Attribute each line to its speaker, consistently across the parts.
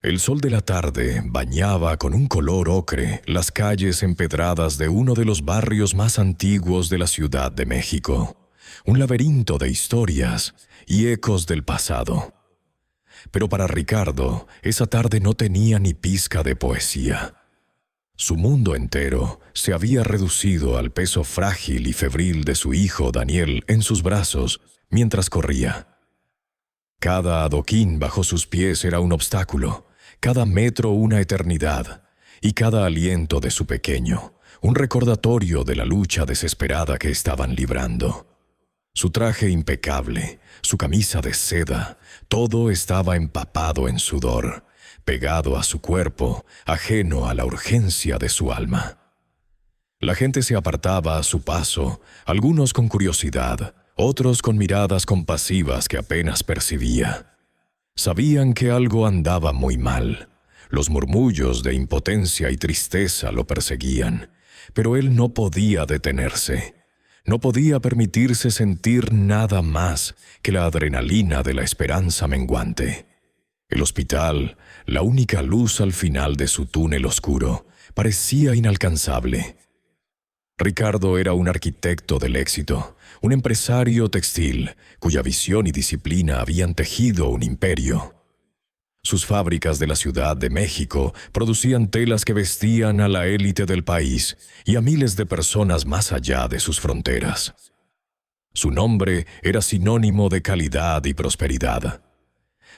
Speaker 1: El sol de la tarde bañaba con un color ocre las calles empedradas de uno de los barrios más antiguos de la Ciudad de México, un laberinto de historias y ecos del pasado. Pero para Ricardo, esa tarde no tenía ni pizca de poesía. Su mundo entero se había reducido al peso frágil y febril de su hijo Daniel en sus brazos mientras corría. Cada adoquín bajo sus pies era un obstáculo, cada metro una eternidad, y cada aliento de su pequeño, un recordatorio de la lucha desesperada que estaban librando. Su traje impecable, su camisa de seda, todo estaba empapado en sudor, pegado a su cuerpo, ajeno a la urgencia de su alma. La gente se apartaba a su paso, algunos con curiosidad, otros con miradas compasivas que apenas percibía. Sabían que algo andaba muy mal. Los murmullos de impotencia y tristeza lo perseguían, pero él no podía detenerse. No podía permitirse sentir nada más que la adrenalina de la esperanza menguante. El hospital, la única luz al final de su túnel oscuro, parecía inalcanzable. Ricardo era un arquitecto del éxito, un empresario textil, cuya visión y disciplina habían tejido un imperio. Sus fábricas de la Ciudad de México producían telas que vestían a la élite del país y a miles de personas más allá de sus fronteras. Su nombre era sinónimo de calidad y prosperidad.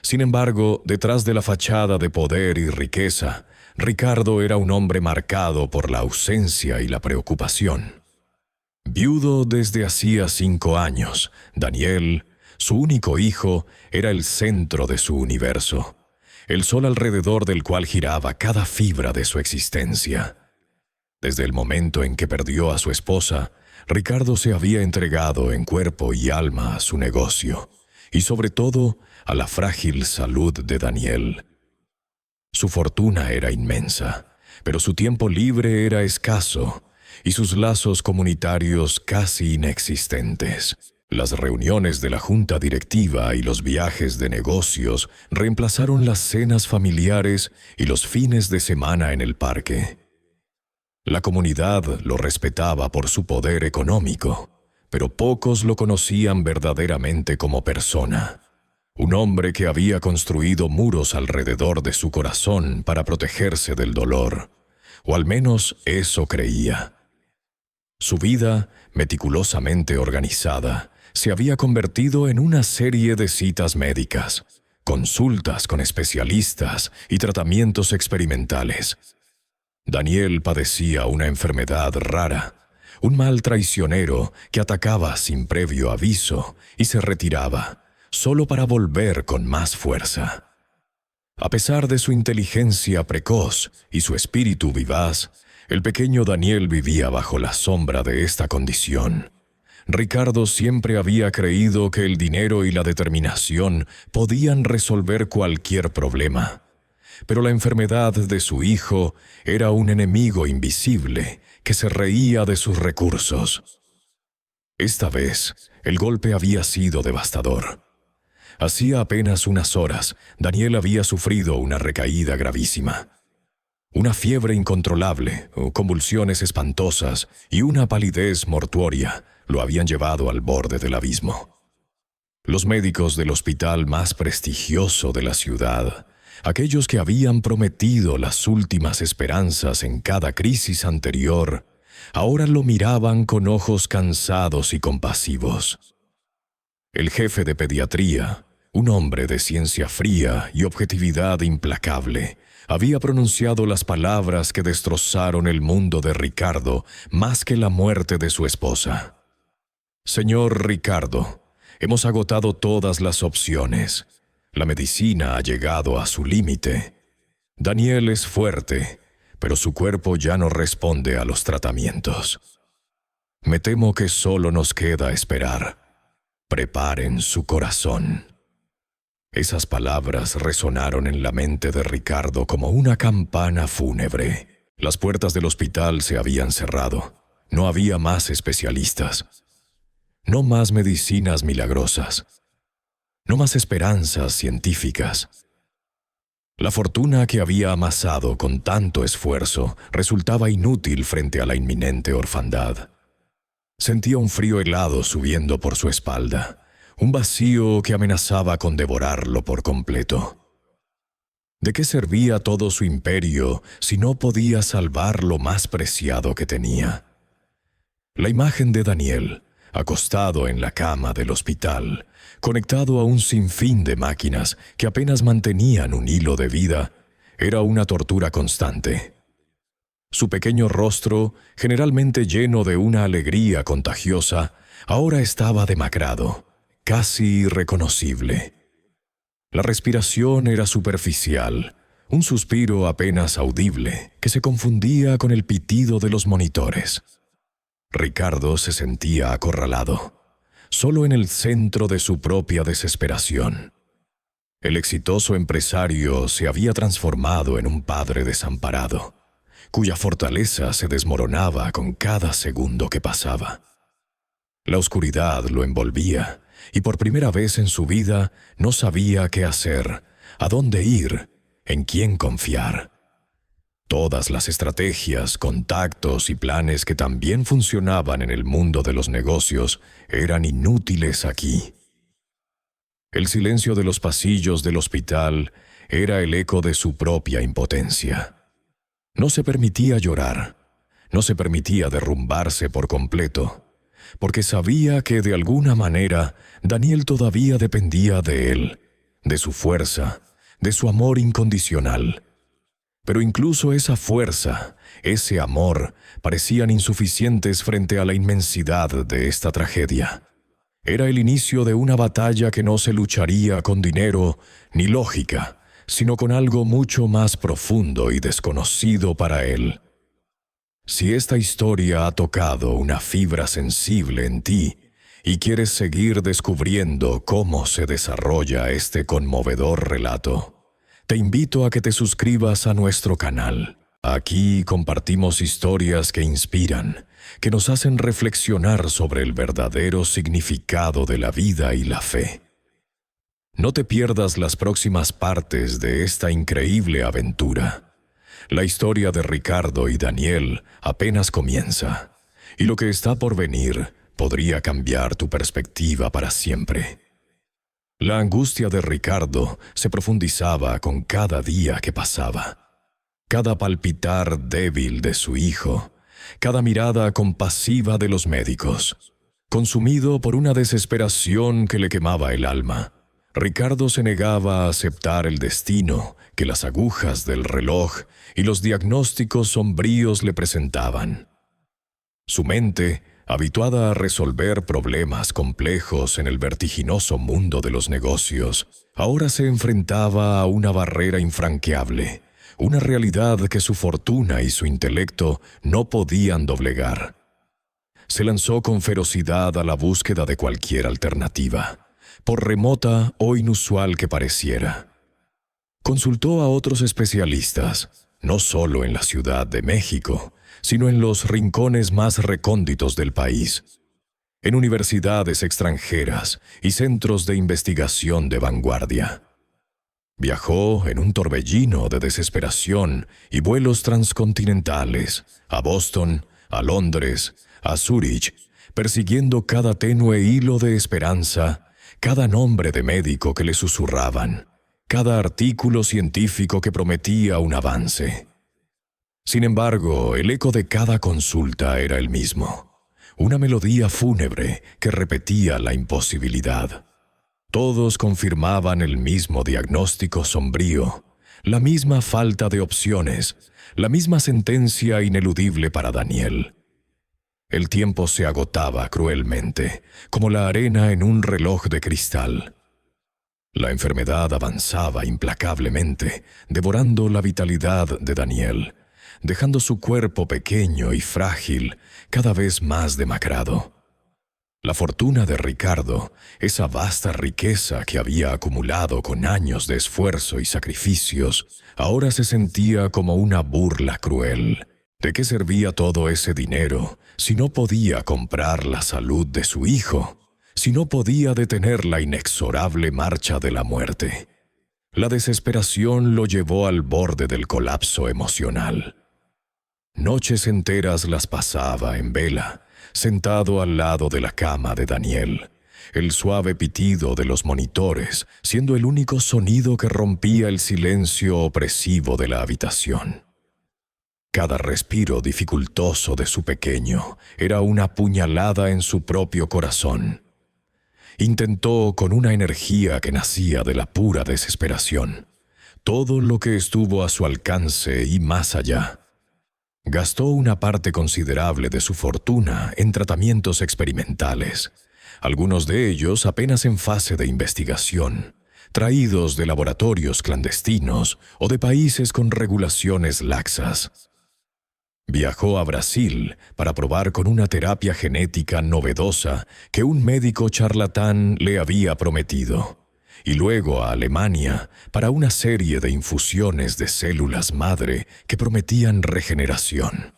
Speaker 1: Sin embargo, detrás de la fachada de poder y riqueza, Ricardo era un hombre marcado por la ausencia y la preocupación. Viudo desde hacía 5 años, Daniel, su único hijo, era el centro de su universo, el sol alrededor del cual giraba cada fibra de su existencia. Desde el momento en que perdió a su esposa, Ricardo se había entregado en cuerpo y alma a su negocio, y sobre todo a la frágil salud de Daniel. Su fortuna era inmensa, pero su tiempo libre era escaso y sus lazos comunitarios casi inexistentes. Las reuniones de la junta directiva y los viajes de negocios reemplazaron las cenas familiares y los fines de semana en el parque. La comunidad lo respetaba por su poder económico, pero pocos lo conocían verdaderamente como persona. Un hombre que había construido muros alrededor de su corazón para protegerse del dolor, o al menos eso creía. Su vida, meticulosamente organizada, se había convertido en una serie de citas médicas, consultas con especialistas y tratamientos experimentales. Daniel padecía una enfermedad rara, un mal traicionero que atacaba sin previo aviso y se retiraba, solo para volver con más fuerza. A pesar de su inteligencia precoz y su espíritu vivaz, el pequeño Daniel vivía bajo la sombra de esta condición. Ricardo siempre había creído que el dinero y la determinación podían resolver cualquier problema, pero la enfermedad de su hijo era un enemigo invisible que se reía de sus recursos. Esta vez, el golpe había sido devastador. Hacía apenas unas horas, Daniel había sufrido una recaída gravísima. Una fiebre incontrolable, convulsiones espantosas y una palidez mortuoria lo habían llevado al borde del abismo. Los médicos del hospital más prestigioso de la ciudad, aquellos que habían prometido las últimas esperanzas en cada crisis anterior, ahora lo miraban con ojos cansados y compasivos. El jefe de pediatría, un hombre de ciencia fría y objetividad implacable, había pronunciado las palabras que destrozaron el mundo de Ricardo más que la muerte de su esposa. «Señor Ricardo, hemos agotado todas las opciones. La medicina ha llegado a su límite. Daniel es fuerte, pero su cuerpo ya no responde a los tratamientos. Me temo que solo nos queda esperar. Preparen su corazón». Esas palabras resonaron en la mente de Ricardo como una campana fúnebre. Las puertas del hospital se habían cerrado. No había más especialistas. No más medicinas milagrosas. No más esperanzas científicas. La fortuna que había amasado con tanto esfuerzo resultaba inútil frente a la inminente orfandad. Sentía un frío helado subiendo por su espalda, un vacío que amenazaba con devorarlo por completo. ¿De qué servía todo su imperio si no podía salvar lo más preciado que tenía? La imagen de Daniel, acostado en la cama del hospital, conectado a un sinfín de máquinas que apenas mantenían un hilo de vida, era una tortura constante. Su pequeño rostro, generalmente lleno de una alegría contagiosa, ahora estaba demacrado, casi irreconocible. La respiración era superficial, un suspiro apenas audible que se confundía con el pitido de los monitores. Ricardo se sentía acorralado, solo en el centro de su propia desesperación. El exitoso empresario se había transformado en un padre desamparado, cuya fortaleza se desmoronaba con cada segundo que pasaba. La oscuridad lo envolvía, y por primera vez en su vida no sabía qué hacer, a dónde ir, en quién confiar. Todas las estrategias, contactos y planes que también funcionaban en el mundo de los negocios eran inútiles aquí. El silencio de los pasillos del hospital era el eco de su propia impotencia. No se permitía llorar, no se permitía derrumbarse por completo, porque sabía que de alguna manera Daniel todavía dependía de él, de su fuerza, de su amor incondicional. Pero incluso esa fuerza, ese amor, parecían insuficientes frente a la inmensidad de esta tragedia. Era el inicio de una batalla que no se lucharía con dinero ni lógica, sino con algo mucho más profundo y desconocido para él. Si esta historia ha tocado una fibra sensible en ti y quieres seguir descubriendo cómo se desarrolla este conmovedor relato, te invito a que te suscribas a nuestro canal. Aquí compartimos historias que inspiran, que nos hacen reflexionar sobre el verdadero significado de la vida y la fe. No te pierdas las próximas partes de esta increíble aventura. La historia de Ricardo y Daniel apenas comienza, y lo que está por venir podría cambiar tu perspectiva para siempre. La angustia de Ricardo se profundizaba con cada día que pasaba. Cada palpitar débil de su hijo, cada mirada compasiva de los médicos. Consumido por una desesperación que le quemaba el alma, Ricardo se negaba a aceptar el destino que las agujas del reloj y los diagnósticos sombríos le presentaban. Su mente, habituada a resolver problemas complejos en el vertiginoso mundo de los negocios, ahora se enfrentaba a una barrera infranqueable, una realidad que su fortuna y su intelecto no podían doblegar. Se lanzó con ferocidad a la búsqueda de cualquier alternativa, por remota o inusual que pareciera. Consultó a otros especialistas, no solo en la Ciudad de México, sino en los rincones más recónditos del país, en universidades extranjeras y centros de investigación de vanguardia. Viajó en un torbellino de desesperación y vuelos transcontinentales, a Boston, a Londres, a Zúrich, persiguiendo cada tenue hilo de esperanza, cada nombre de médico que le susurraban, cada artículo científico que prometía un avance. Sin embargo, el eco de cada consulta era el mismo, una melodía fúnebre que repetía la imposibilidad. Todos confirmaban el mismo diagnóstico sombrío, la misma falta de opciones, la misma sentencia ineludible para Daniel. El tiempo se agotaba cruelmente, como la arena en un reloj de cristal. La enfermedad avanzaba implacablemente, devorando la vitalidad de Daniel, dejando su cuerpo pequeño y frágil, cada vez más demacrado. La fortuna de Ricardo, esa vasta riqueza que había acumulado con años de esfuerzo y sacrificios, ahora se sentía como una burla cruel. ¿De qué servía todo ese dinero si no podía comprar la salud de su hijo, si no podía detener la inexorable marcha de la muerte? La desesperación lo llevó al borde del colapso emocional. Noches enteras las pasaba en vela, sentado al lado de la cama de Daniel, el suave pitido de los monitores siendo el único sonido que rompía el silencio opresivo de la habitación. Cada respiro dificultoso de su pequeño era una puñalada en su propio corazón. Intentó, con una energía que nacía de la pura desesperación, todo lo que estuvo a su alcance y más allá. Gastó una parte considerable de su fortuna en tratamientos experimentales, algunos de ellos apenas en fase de investigación, traídos de laboratorios clandestinos o de países con regulaciones laxas. Viajó a Brasil para probar con una terapia genética novedosa que un médico charlatán le había prometido, y luego a Alemania para una serie de infusiones de células madre que prometían regeneración.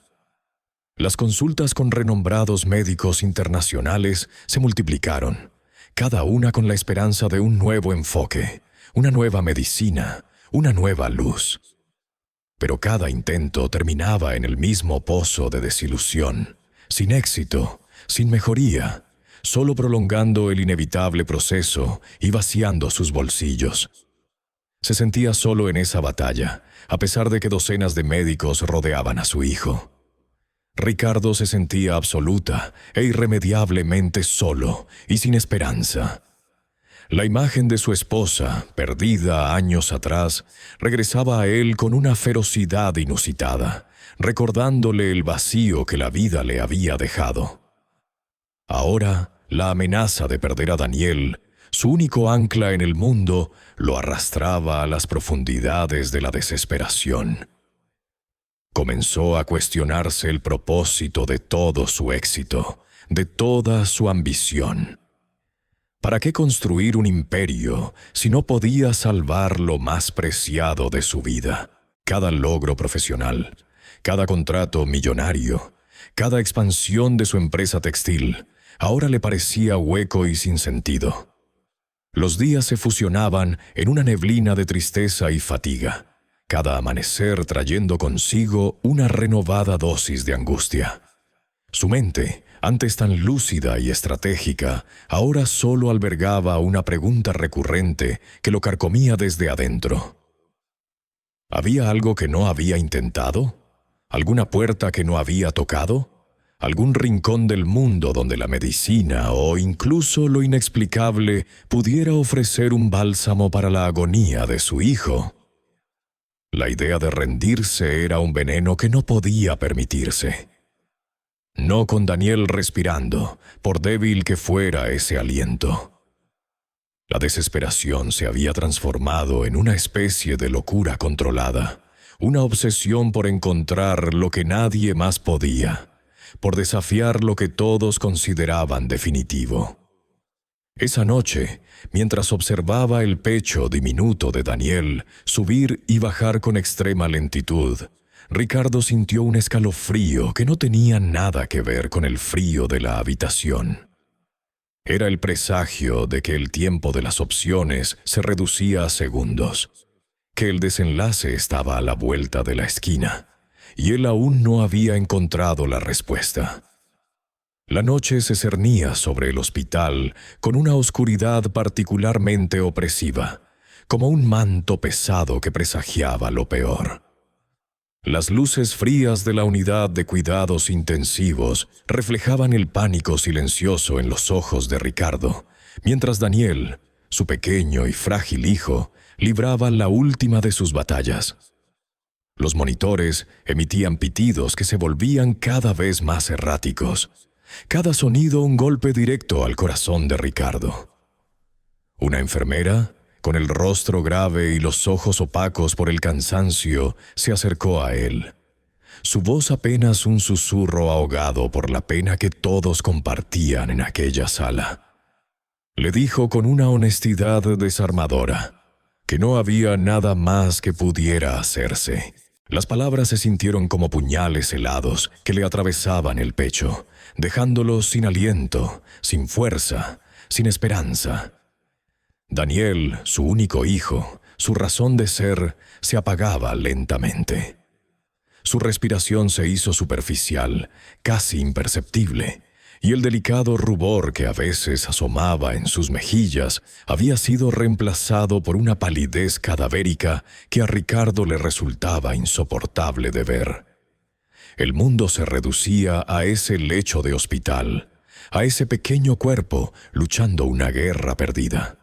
Speaker 1: Las consultas con renombrados médicos internacionales se multiplicaron, cada una con la esperanza de un nuevo enfoque, una nueva medicina, una nueva luz. Pero cada intento terminaba en el mismo pozo de desilusión, sin éxito, sin mejoría, solo prolongando el inevitable proceso y vaciando sus bolsillos. Se sentía solo en esa batalla, a pesar de que docenas de médicos rodeaban a su hijo. Ricardo se sentía absoluta e irremediablemente solo y sin esperanza. La imagen de su esposa, perdida años atrás, regresaba a él con una ferocidad inusitada, recordándole el vacío que la vida le había dejado. Ahora, la amenaza de perder a Daniel, su único ancla en el mundo, lo arrastraba a las profundidades de la desesperación. Comenzó a cuestionarse el propósito de todo su éxito, de toda su ambición. ¿Para qué construir un imperio si no podía salvar lo más preciado de su vida? Cada logro profesional, cada contrato millonario, cada expansión de su empresa textil, ahora le parecía hueco y sin sentido. Los días se fusionaban en una neblina de tristeza y fatiga, cada amanecer trayendo consigo una renovada dosis de angustia. Su mente, antes tan lúcida y estratégica, ahora solo albergaba una pregunta recurrente que lo carcomía desde adentro. ¿Había algo que no había intentado? ¿Alguna puerta que no había tocado? ¿Algún rincón del mundo donde la medicina o incluso lo inexplicable pudiera ofrecer un bálsamo para la agonía de su hijo? La idea de rendirse era un veneno que no podía permitirse. No con Daniel respirando, por débil que fuera ese aliento. La desesperación se había transformado en una especie de locura controlada, una obsesión por encontrar lo que nadie más podía, por desafiar lo que todos consideraban definitivo. Esa noche, mientras observaba el pecho diminuto de Daniel subir y bajar con extrema lentitud, Ricardo sintió un escalofrío que no tenía nada que ver con el frío de la habitación. Era el presagio de que el tiempo de las opciones se reducía a segundos, que el desenlace estaba a la vuelta de la esquina, y él aún no había encontrado la respuesta. La noche se cernía sobre el hospital con una oscuridad particularmente opresiva, como un manto pesado que presagiaba lo peor. Las luces frías de la unidad de cuidados intensivos reflejaban el pánico silencioso en los ojos de Ricardo, mientras Daniel, su pequeño y frágil hijo, libraba la última de sus batallas. Los monitores emitían pitidos que se volvían cada vez más erráticos, cada sonido un golpe directo al corazón de Ricardo. Una enfermera, con el rostro grave y los ojos opacos por el cansancio, se acercó a él. Su voz apenas un susurro ahogado por la pena que todos compartían en aquella sala. Le dijo con una honestidad desarmadora que no había nada más que pudiera hacerse. Las palabras se sintieron como puñales helados que le atravesaban el pecho, dejándolo sin aliento, sin fuerza, sin esperanza. Daniel, su único hijo, Su razón de ser se apagaba lentamente. Su respiración se hizo superficial, casi imperceptible, y el delicado rubor que a veces asomaba en sus mejillas había sido reemplazado por una palidez cadavérica que a Ricardo le resultaba insoportable de ver. El mundo se reducía a ese lecho de hospital, a ese pequeño cuerpo luchando una guerra perdida.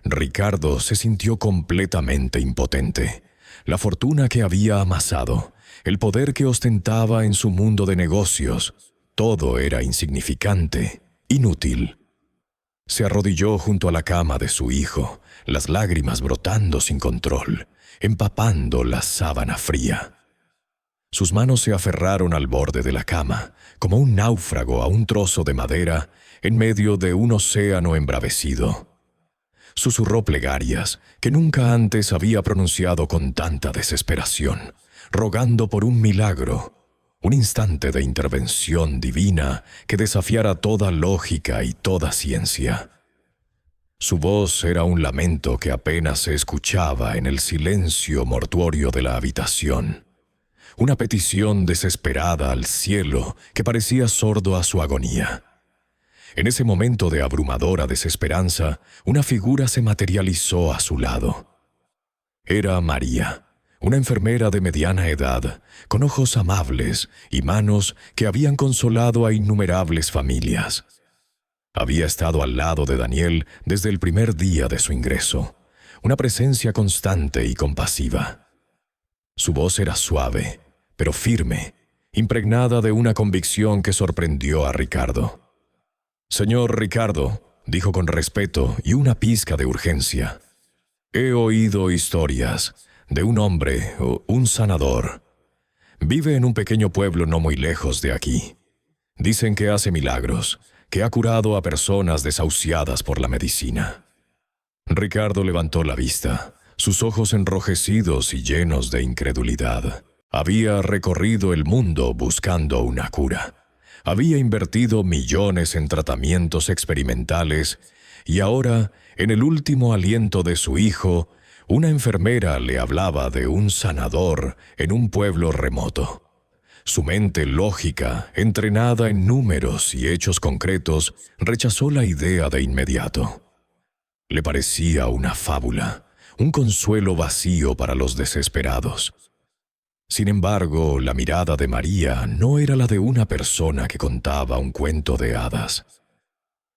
Speaker 1: Ricardo se sintió completamente impotente. La fortuna que había amasado, el poder que ostentaba en su mundo de negocios, todo era insignificante, inútil. Se arrodilló junto a la cama de su hijo, las lágrimas brotando sin control, empapando la sábana fría. Sus manos se aferraron al borde de la cama, como un náufrago a un trozo de madera en medio de un océano embravecido. Susurró plegarias que nunca antes había pronunciado con tanta desesperación, rogando por un milagro, un instante de intervención divina que desafiara toda lógica y toda ciencia. Su voz era un lamento que apenas se escuchaba en el silencio mortuorio de la habitación. Una petición desesperada al cielo que parecía sordo a su agonía. En ese momento de abrumadora desesperanza, una figura se materializó a su lado. Era María, una enfermera de mediana edad, con ojos amables y manos que habían consolado a innumerables familias. Había estado al lado de Daniel desde el primer día de su ingreso, una presencia constante y compasiva. Su voz era suave, pero firme, impregnada de una convicción que sorprendió a Ricardo. «Señor Ricardo», dijo con respeto y una pizca de urgencia, «he oído historias de un hombre, un sanador. Vive en un pequeño pueblo no muy lejos de aquí. Dicen que hace milagros, que ha curado a personas desahuciadas por la medicina». Ricardo levantó la vista, sus ojos enrojecidos y llenos de incredulidad. Había recorrido el mundo buscando una cura. Había invertido millones en tratamientos experimentales y ahora, en el último aliento de su hijo, una enfermera le hablaba de un sanador en un pueblo remoto. Su mente lógica, entrenada en números y hechos concretos, rechazó la idea de inmediato. Le parecía una fábula, un consuelo vacío para los desesperados. Sin embargo, la mirada de María no era la de una persona que contaba un cuento de hadas.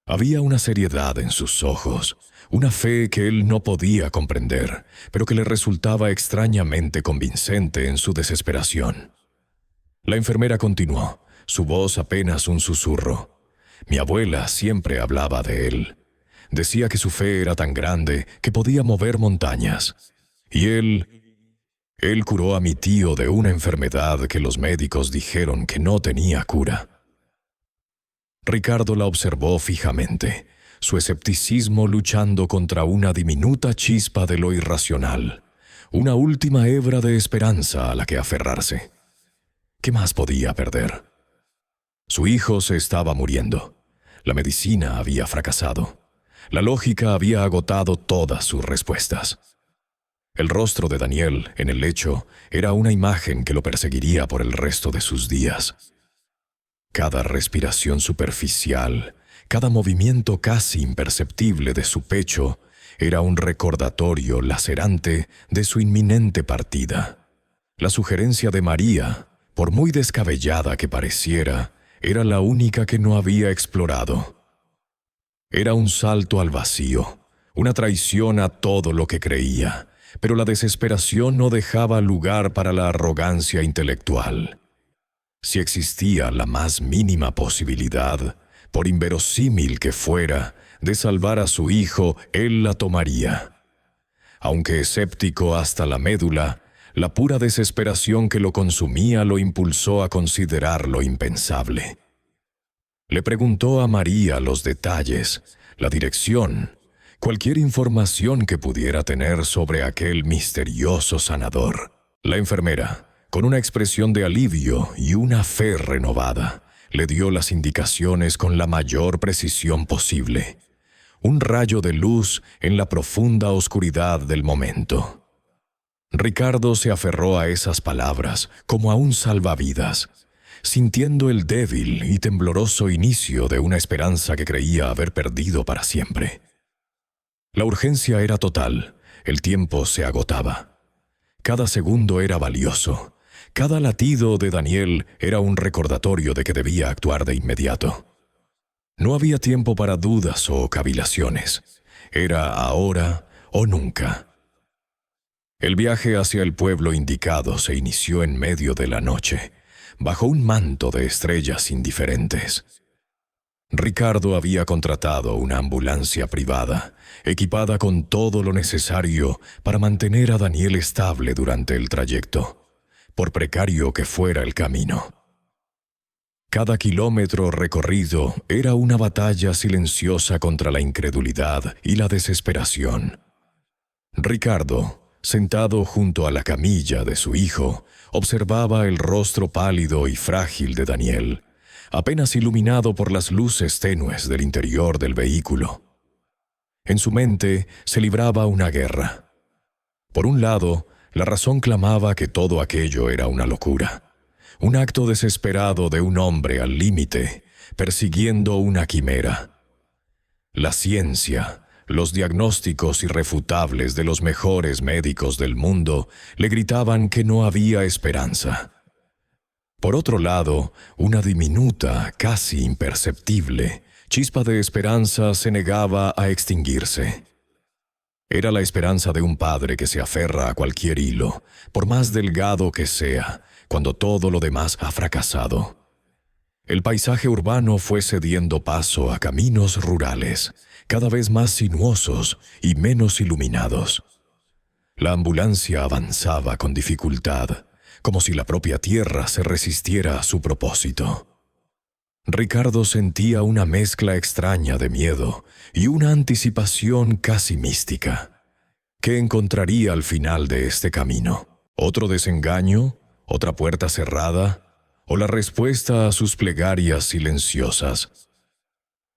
Speaker 1: Había una seriedad en sus ojos, una fe que él no podía comprender, pero que le resultaba extrañamente convincente en su desesperación. La enfermera continuó, su voz apenas un susurro. Mi abuela siempre hablaba de él. Decía que su fe era tan grande que podía mover montañas. Y Él curó a mi tío de una enfermedad que los médicos dijeron que no tenía cura. Ricardo la observó fijamente, su escepticismo luchando contra una diminuta chispa de lo irracional, una última hebra de esperanza a la que aferrarse. ¿Qué más podía perder? Su hijo se estaba muriendo. La medicina había fracasado. La lógica había agotado todas sus respuestas. El rostro de Daniel, en el lecho, era una imagen que lo perseguiría por el resto de sus días. Cada respiración superficial, cada movimiento casi imperceptible de su pecho, era un recordatorio lacerante de su inminente partida. La sugerencia de María, por muy descabellada que pareciera, era la única que no había explorado. Era un salto al vacío, una traición a todo lo que creía, pero la desesperación no dejaba lugar para la arrogancia intelectual. Si existía la más mínima posibilidad, por inverosímil que fuera, de salvar a su hijo, él la tomaría. Aunque escéptico hasta la médula, la pura desesperación que lo consumía lo impulsó a considerar lo impensable. Le preguntó a María los detalles, la dirección, cualquier información que pudiera tener sobre aquel misterioso sanador. La enfermera, con una expresión de alivio y una fe renovada, le dio las indicaciones con la mayor precisión posible. un rayo de luz en la profunda oscuridad del momento. Ricardo se aferró a esas palabras como a un salvavidas, sintiendo el débil y tembloroso inicio de una esperanza que creía haber perdido para siempre. La urgencia era total, el tiempo se agotaba. Cada segundo era valioso, cada latido de Daniel era un recordatorio de que debía actuar de inmediato. No había tiempo para dudas o cavilaciones, era ahora o nunca. El viaje hacia el pueblo indicado se inició en medio de la noche, bajo un manto de estrellas indiferentes. Ricardo había contratado una ambulancia privada, equipada con todo lo necesario para mantener a Daniel estable durante el trayecto, por precario que fuera el camino. Cada kilómetro recorrido era una batalla silenciosa contra la incredulidad y la desesperación. Ricardo, sentado junto a la camilla de su hijo, observaba el rostro pálido y frágil de Daniel, apenas iluminado por las luces tenues del interior del vehículo. En su mente se libraba una guerra. Por un lado, la razón clamaba que todo aquello era una locura, un acto desesperado de un hombre al límite, persiguiendo una quimera. La ciencia, los diagnósticos irrefutables de los mejores médicos del mundo le gritaban que no había esperanza. Por otro lado, una diminuta, casi imperceptible, chispa de esperanza se negaba a extinguirse. Era la esperanza de un padre que se aferra a cualquier hilo, por más delgado que sea, cuando todo lo demás ha fracasado. El paisaje urbano fue cediendo paso a caminos rurales, cada vez más sinuosos y menos iluminados. La ambulancia avanzaba con dificultad, como si la propia tierra se resistiera a su propósito. Ricardo sentía una mezcla extraña de miedo y una anticipación casi mística. ¿Qué encontraría al final de este camino? ¿Otro desengaño? ¿Otra puerta cerrada? ¿O la respuesta a sus plegarias silenciosas?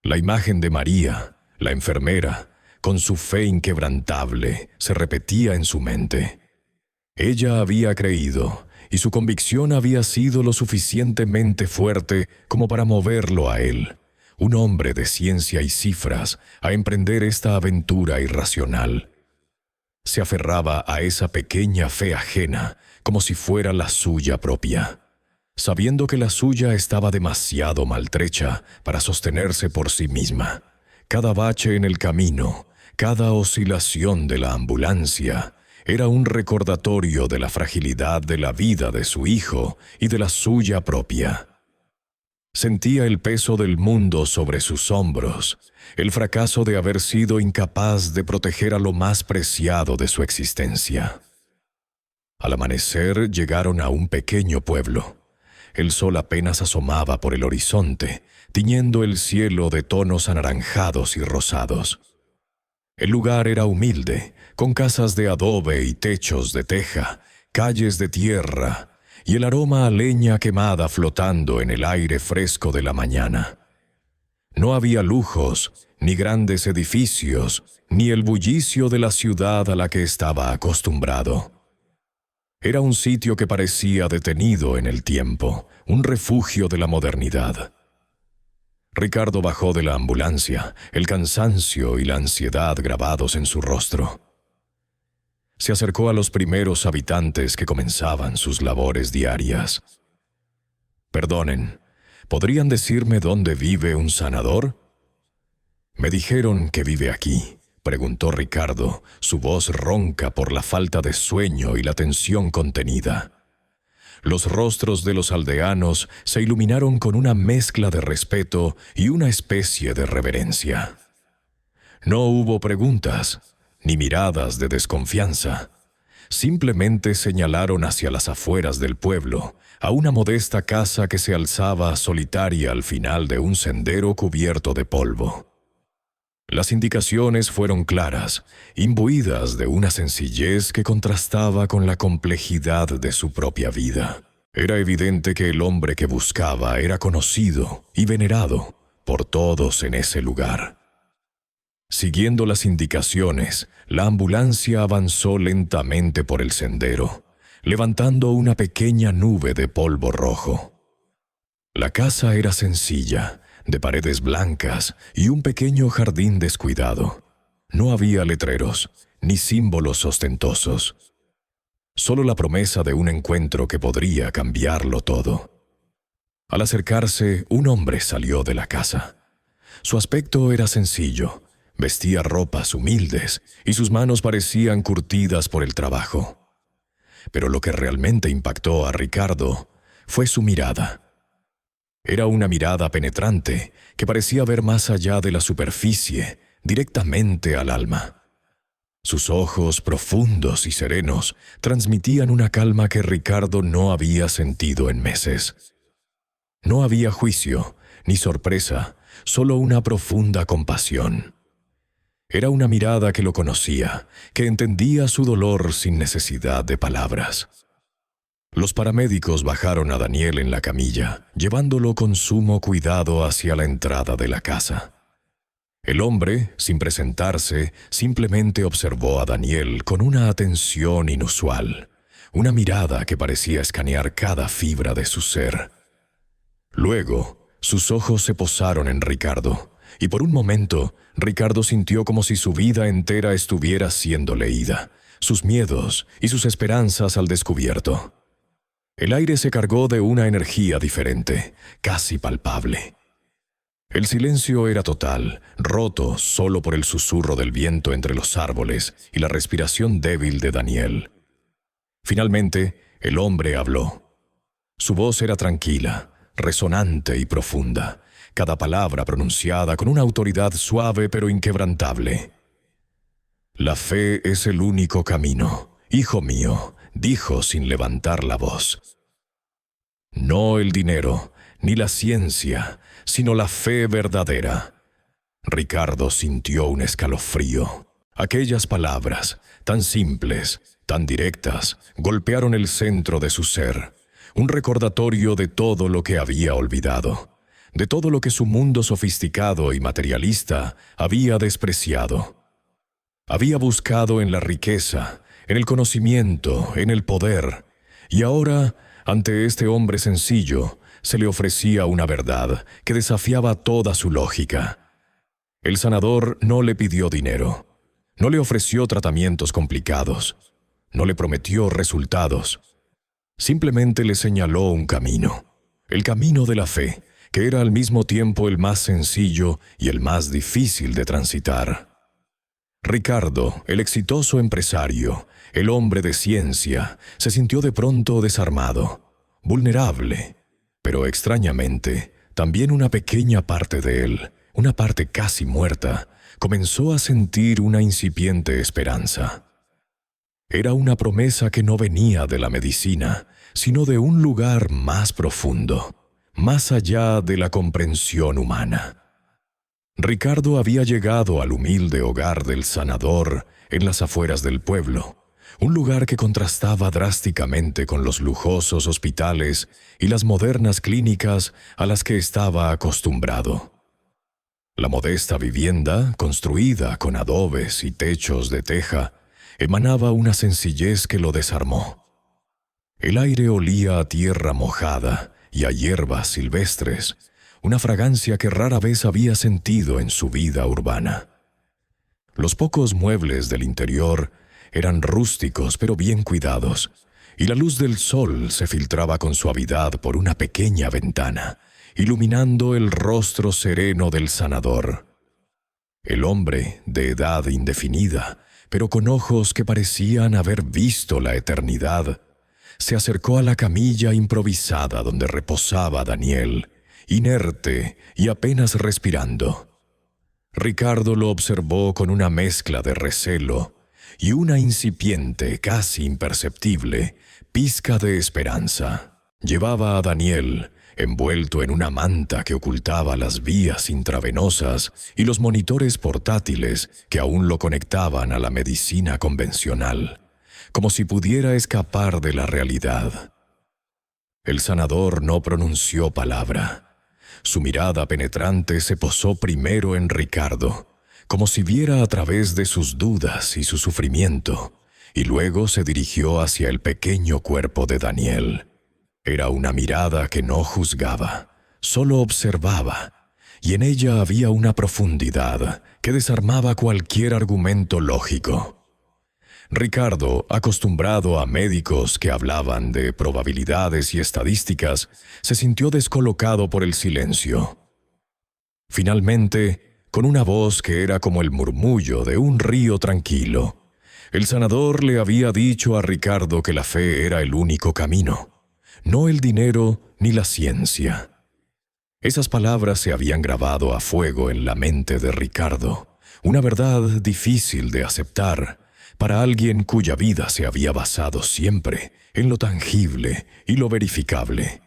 Speaker 1: La imagen de María, la enfermera, con su fe inquebrantable, se repetía en su mente. Ella había creído, y su convicción había sido lo suficientemente fuerte como para moverlo a él, un hombre de ciencia y cifras, a emprender esta aventura irracional. Se aferraba a esa pequeña fe ajena como si fuera la suya propia, sabiendo que la suya estaba demasiado maltrecha para sostenerse por sí misma. Cada bache en el camino, cada oscilación de la ambulancia, era un recordatorio de la fragilidad de la vida de su hijo y de la suya propia. Sentía el peso del mundo sobre sus hombros, el fracaso de haber sido incapaz de proteger a lo más preciado de su existencia. Al amanecer llegaron a un pequeño pueblo. El sol apenas asomaba por el horizonte, tiñendo el cielo de tonos anaranjados y rosados. El lugar era humilde, con casas de adobe y techos de teja, calles de tierra, y el aroma a leña quemada flotando en el aire fresco de la mañana. No había lujos, ni grandes edificios, ni el bullicio de la ciudad a la que estaba acostumbrado. Era un sitio que parecía detenido en el tiempo, un refugio de la modernidad. Ricardo bajó de la ambulancia, el cansancio y la ansiedad grabados en su rostro. Se acercó a los primeros habitantes que comenzaban sus labores diarias. «Perdonen, ¿podrían decirme dónde vive un sanador?» «Me dijeron que vive aquí», preguntó Ricardo, su voz ronca por la falta de sueño y la tensión contenida. Los rostros de los aldeanos se iluminaron con una mezcla de respeto y una especie de reverencia. No hubo preguntas, ni miradas de desconfianza. Simplemente señalaron hacia las afueras del pueblo, a una modesta casa que se alzaba solitaria al final de un sendero cubierto de polvo. Las indicaciones fueron claras, imbuidas de una sencillez que contrastaba con la complejidad de su propia vida. Era evidente que el hombre que buscaba era conocido y venerado por todos en ese lugar. Siguiendo las indicaciones, la ambulancia avanzó lentamente por el sendero, levantando una pequeña nube de polvo rojo. La casa era sencilla, de paredes blancas y un pequeño jardín descuidado. No había letreros, ni símbolos ostentosos. Solo la promesa de un encuentro que podría cambiarlo todo. Al acercarse, un hombre salió de la casa. Su aspecto era sencillo, vestía ropas humildes y sus manos parecían curtidas por el trabajo. Pero lo que realmente impactó a Ricardo fue su mirada. Era una mirada penetrante que parecía ver más allá de la superficie, directamente al alma. Sus ojos, profundos y serenos, transmitían una calma que Ricardo no había sentido en meses. No había juicio, ni sorpresa, solo una profunda compasión. Era una mirada que lo conocía, que entendía su dolor sin necesidad de palabras. Los paramédicos bajaron a Daniel en la camilla, llevándolo con sumo cuidado hacia la entrada de la casa. El hombre, sin presentarse, simplemente observó a Daniel con una atención inusual, una mirada que parecía escanear cada fibra de su ser. Luego, sus ojos se posaron en Ricardo, y por un momento, Ricardo sintió como si su vida entera estuviera siendo leída, sus miedos y sus esperanzas al descubierto. El aire se cargó de una energía diferente, casi palpable. El silencio era total, roto solo por el susurro del viento entre los árboles y la respiración débil de Daniel. Finalmente, el hombre habló. Su voz era tranquila, resonante y profunda, cada palabra pronunciada con una autoridad suave pero inquebrantable. «La fe es el único camino, hijo mío», dijo sin levantar la voz. «No el dinero, ni la ciencia, sino la fe verdadera». Ricardo sintió un escalofrío. Aquellas palabras, tan simples, tan directas, golpearon el centro de su ser, un recordatorio de todo lo que había olvidado, de todo lo que su mundo sofisticado y materialista había despreciado. Había buscado en la riqueza, en el conocimiento, en el poder, y ahora, ante este hombre sencillo, se le ofrecía una verdad que desafiaba toda su lógica. El sanador no le pidió dinero, no le ofreció tratamientos complicados, no le prometió resultados. Simplemente le señaló un camino, el camino de la fe, que era al mismo tiempo el más sencillo y el más difícil de transitar. Ricardo, el exitoso empresario, el hombre de ciencia, se sintió de pronto desarmado, vulnerable, pero extrañamente, también una pequeña parte de él, una parte casi muerta, comenzó a sentir una incipiente esperanza. Era una promesa que no venía de la medicina, sino de un lugar más profundo, más allá de la comprensión humana. Ricardo había llegado al humilde hogar del sanador en las afueras del pueblo, un lugar que contrastaba drásticamente con los lujosos hospitales y las modernas clínicas a las que estaba acostumbrado. La modesta vivienda, construida con adobes y techos de teja, emanaba una sencillez que lo desarmó. El aire olía a tierra mojada y a hierbas silvestres, una fragancia que rara vez había sentido en su vida urbana. Los pocos muebles del interior eran rústicos pero bien cuidados, y la luz del sol se filtraba con suavidad por una pequeña ventana, iluminando el rostro sereno del sanador. El hombre, de edad indefinida, pero con ojos que parecían haber visto la eternidad, se acercó a la camilla improvisada donde reposaba Daniel, inerte y apenas respirando. Ricardo lo observó con una mezcla de recelo y una incipiente, casi imperceptible, pizca de esperanza. Llevaba a Daniel, envuelto en una manta que ocultaba las vías intravenosas y los monitores portátiles que aún lo conectaban a la medicina convencional, como si pudiera escapar de la realidad. El sanador no pronunció palabra. Su mirada penetrante se posó primero en Ricardo, como si viera a través de sus dudas y su sufrimiento, y luego se dirigió hacia el pequeño cuerpo de Daniel. Era una mirada que no juzgaba, solo observaba, y en ella había una profundidad que desarmaba cualquier argumento lógico. Ricardo, acostumbrado a médicos que hablaban de probabilidades y estadísticas, se sintió descolocado por el silencio. Finalmente, con una voz que era como el murmullo de un río tranquilo, el sanador le había dicho a Ricardo que la fe era el único camino, no el dinero ni la ciencia. Esas palabras se habían grabado a fuego en la mente de Ricardo, una verdad difícil de aceptar para alguien cuya vida se había basado siempre en lo tangible y lo verificable.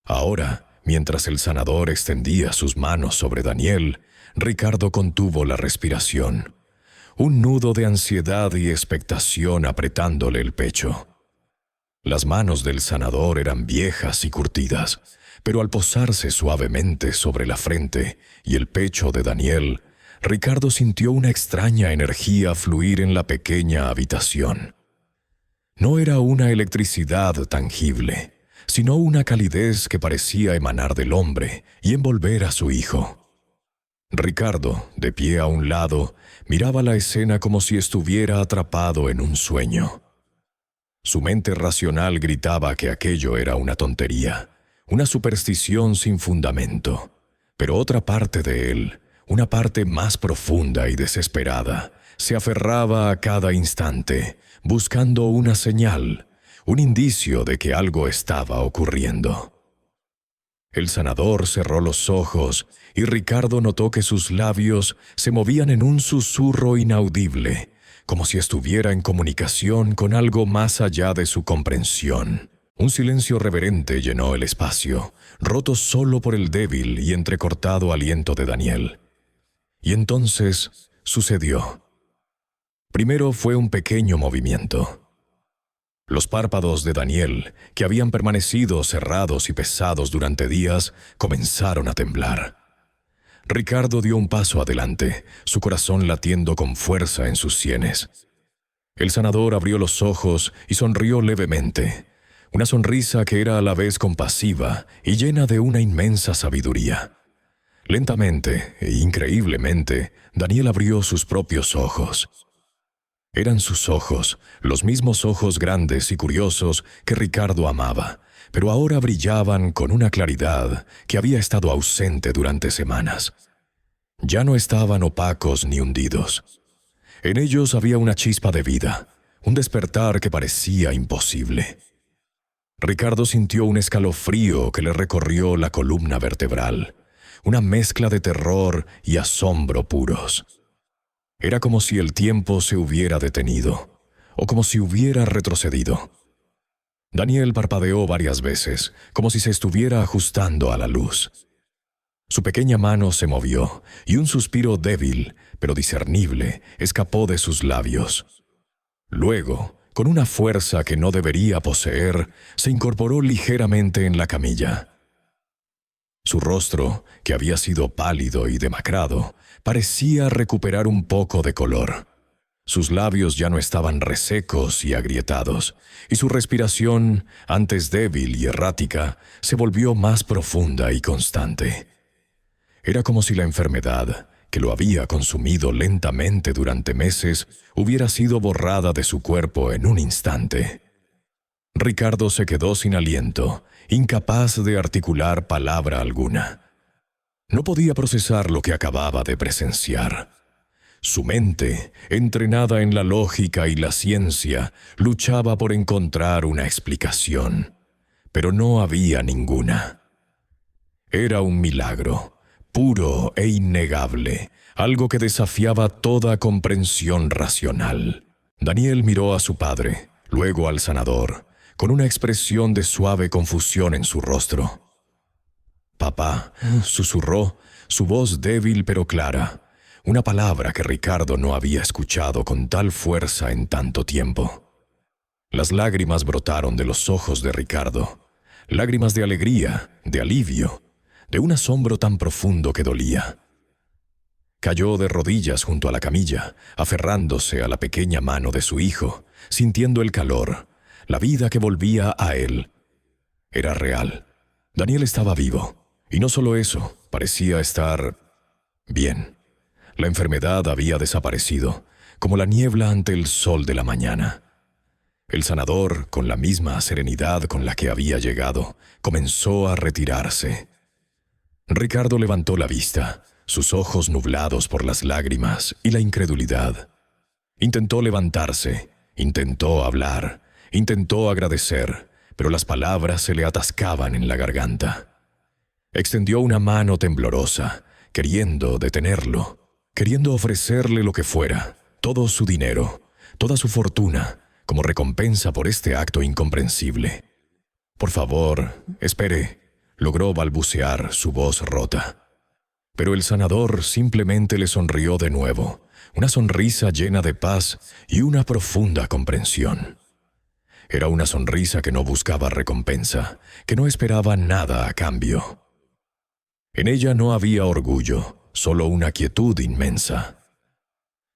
Speaker 1: Ahora, mientras el sanador extendía sus manos sobre Daniel, Ricardo contuvo la respiración, un nudo de ansiedad y expectación apretándole el pecho. Las manos del sanador eran viejas y curtidas, pero al posarse suavemente sobre la frente y el pecho de Daniel, Ricardo sintió una extraña energía fluir en la pequeña habitación. No era una electricidad tangible, sino una calidez que parecía emanar del hombre y envolver a su hijo. Ricardo, de pie a un lado, miraba la escena como si estuviera atrapado en un sueño. Su mente racional gritaba que aquello era una tontería, una superstición sin fundamento, pero otra parte de él, una parte más profunda y desesperada, se aferraba a cada instante, buscando una señal, un indicio de que algo estaba ocurriendo. El sanador cerró los ojos y Ricardo notó que sus labios se movían en un susurro inaudible, como si estuviera en comunicación con algo más allá de su comprensión. Un silencio reverente llenó el espacio, roto solo por el débil y entrecortado aliento de Daniel. Y entonces sucedió. Primero fue un pequeño movimiento. Los párpados de Daniel, que habían permanecido cerrados y pesados durante días, comenzaron a temblar. Ricardo dio un paso adelante, su corazón latiendo con fuerza en sus sienes. El sanador abrió los ojos y sonrió levemente, una sonrisa que era a la vez compasiva y llena de una inmensa sabiduría. Lentamente e increíblemente, Daniel abrió sus propios ojos. Eran sus ojos, los mismos ojos grandes y curiosos que Ricardo amaba, pero ahora brillaban con una claridad que había estado ausente durante semanas. Ya no estaban opacos ni hundidos. En ellos había una chispa de vida, un despertar que parecía imposible. Ricardo sintió un escalofrío que le recorrió la columna vertebral, una mezcla de terror y asombro puros. Era como si el tiempo se hubiera detenido, o como si hubiera retrocedido. Daniel parpadeó varias veces, como si se estuviera ajustando a la luz. Su pequeña mano se movió, y un suspiro débil, pero discernible, escapó de sus labios. Luego, con una fuerza que no debería poseer, se incorporó ligeramente en la camilla. Su rostro, que había sido pálido y demacrado, parecía recuperar un poco de color. Sus labios ya no estaban resecos y agrietados, y su respiración, antes débil y errática, se volvió más profunda y constante. Era como si la enfermedad, que lo había consumido lentamente durante meses, hubiera sido borrada de su cuerpo en un instante. Ricardo se quedó sin aliento, incapaz de articular palabra alguna. No podía procesar lo que acababa de presenciar. Su mente, entrenada en la lógica y la ciencia, luchaba por encontrar una explicación, pero no había ninguna. Era un milagro, puro e innegable, algo que desafiaba toda comprensión racional. Daniel miró a su padre, luego al sanador, con una expresión de suave confusión en su rostro. «Papá», susurró, su voz débil pero clara, una palabra que Ricardo no había escuchado con tal fuerza en tanto tiempo. Las lágrimas brotaron de los ojos de Ricardo, lágrimas de alegría, de alivio, de un asombro tan profundo que dolía. Cayó de rodillas junto a la camilla, aferrándose a la pequeña mano de su hijo, sintiendo el calor, la vida que volvía a él. Era real. Daniel estaba vivo, y no solo eso, parecía estar bien. La enfermedad había desaparecido, como la niebla ante el sol de la mañana. El sanador, con la misma serenidad con la que había llegado, comenzó a retirarse. Ricardo levantó la vista, sus ojos nublados por las lágrimas y la incredulidad. Intentó levantarse, intentó hablar, intentó agradecer, pero las palabras se le atascaban en la garganta. Extendió una mano temblorosa, queriendo detenerlo, queriendo ofrecerle lo que fuera, todo su dinero, toda su fortuna, como recompensa por este acto incomprensible. «Por favor, espere», logró balbucear, su voz rota. Pero el sanador simplemente le sonrió de nuevo, una sonrisa llena de paz y una profunda comprensión. Era una sonrisa que no buscaba recompensa, que no esperaba nada a cambio. En ella no había orgullo, solo una quietud inmensa.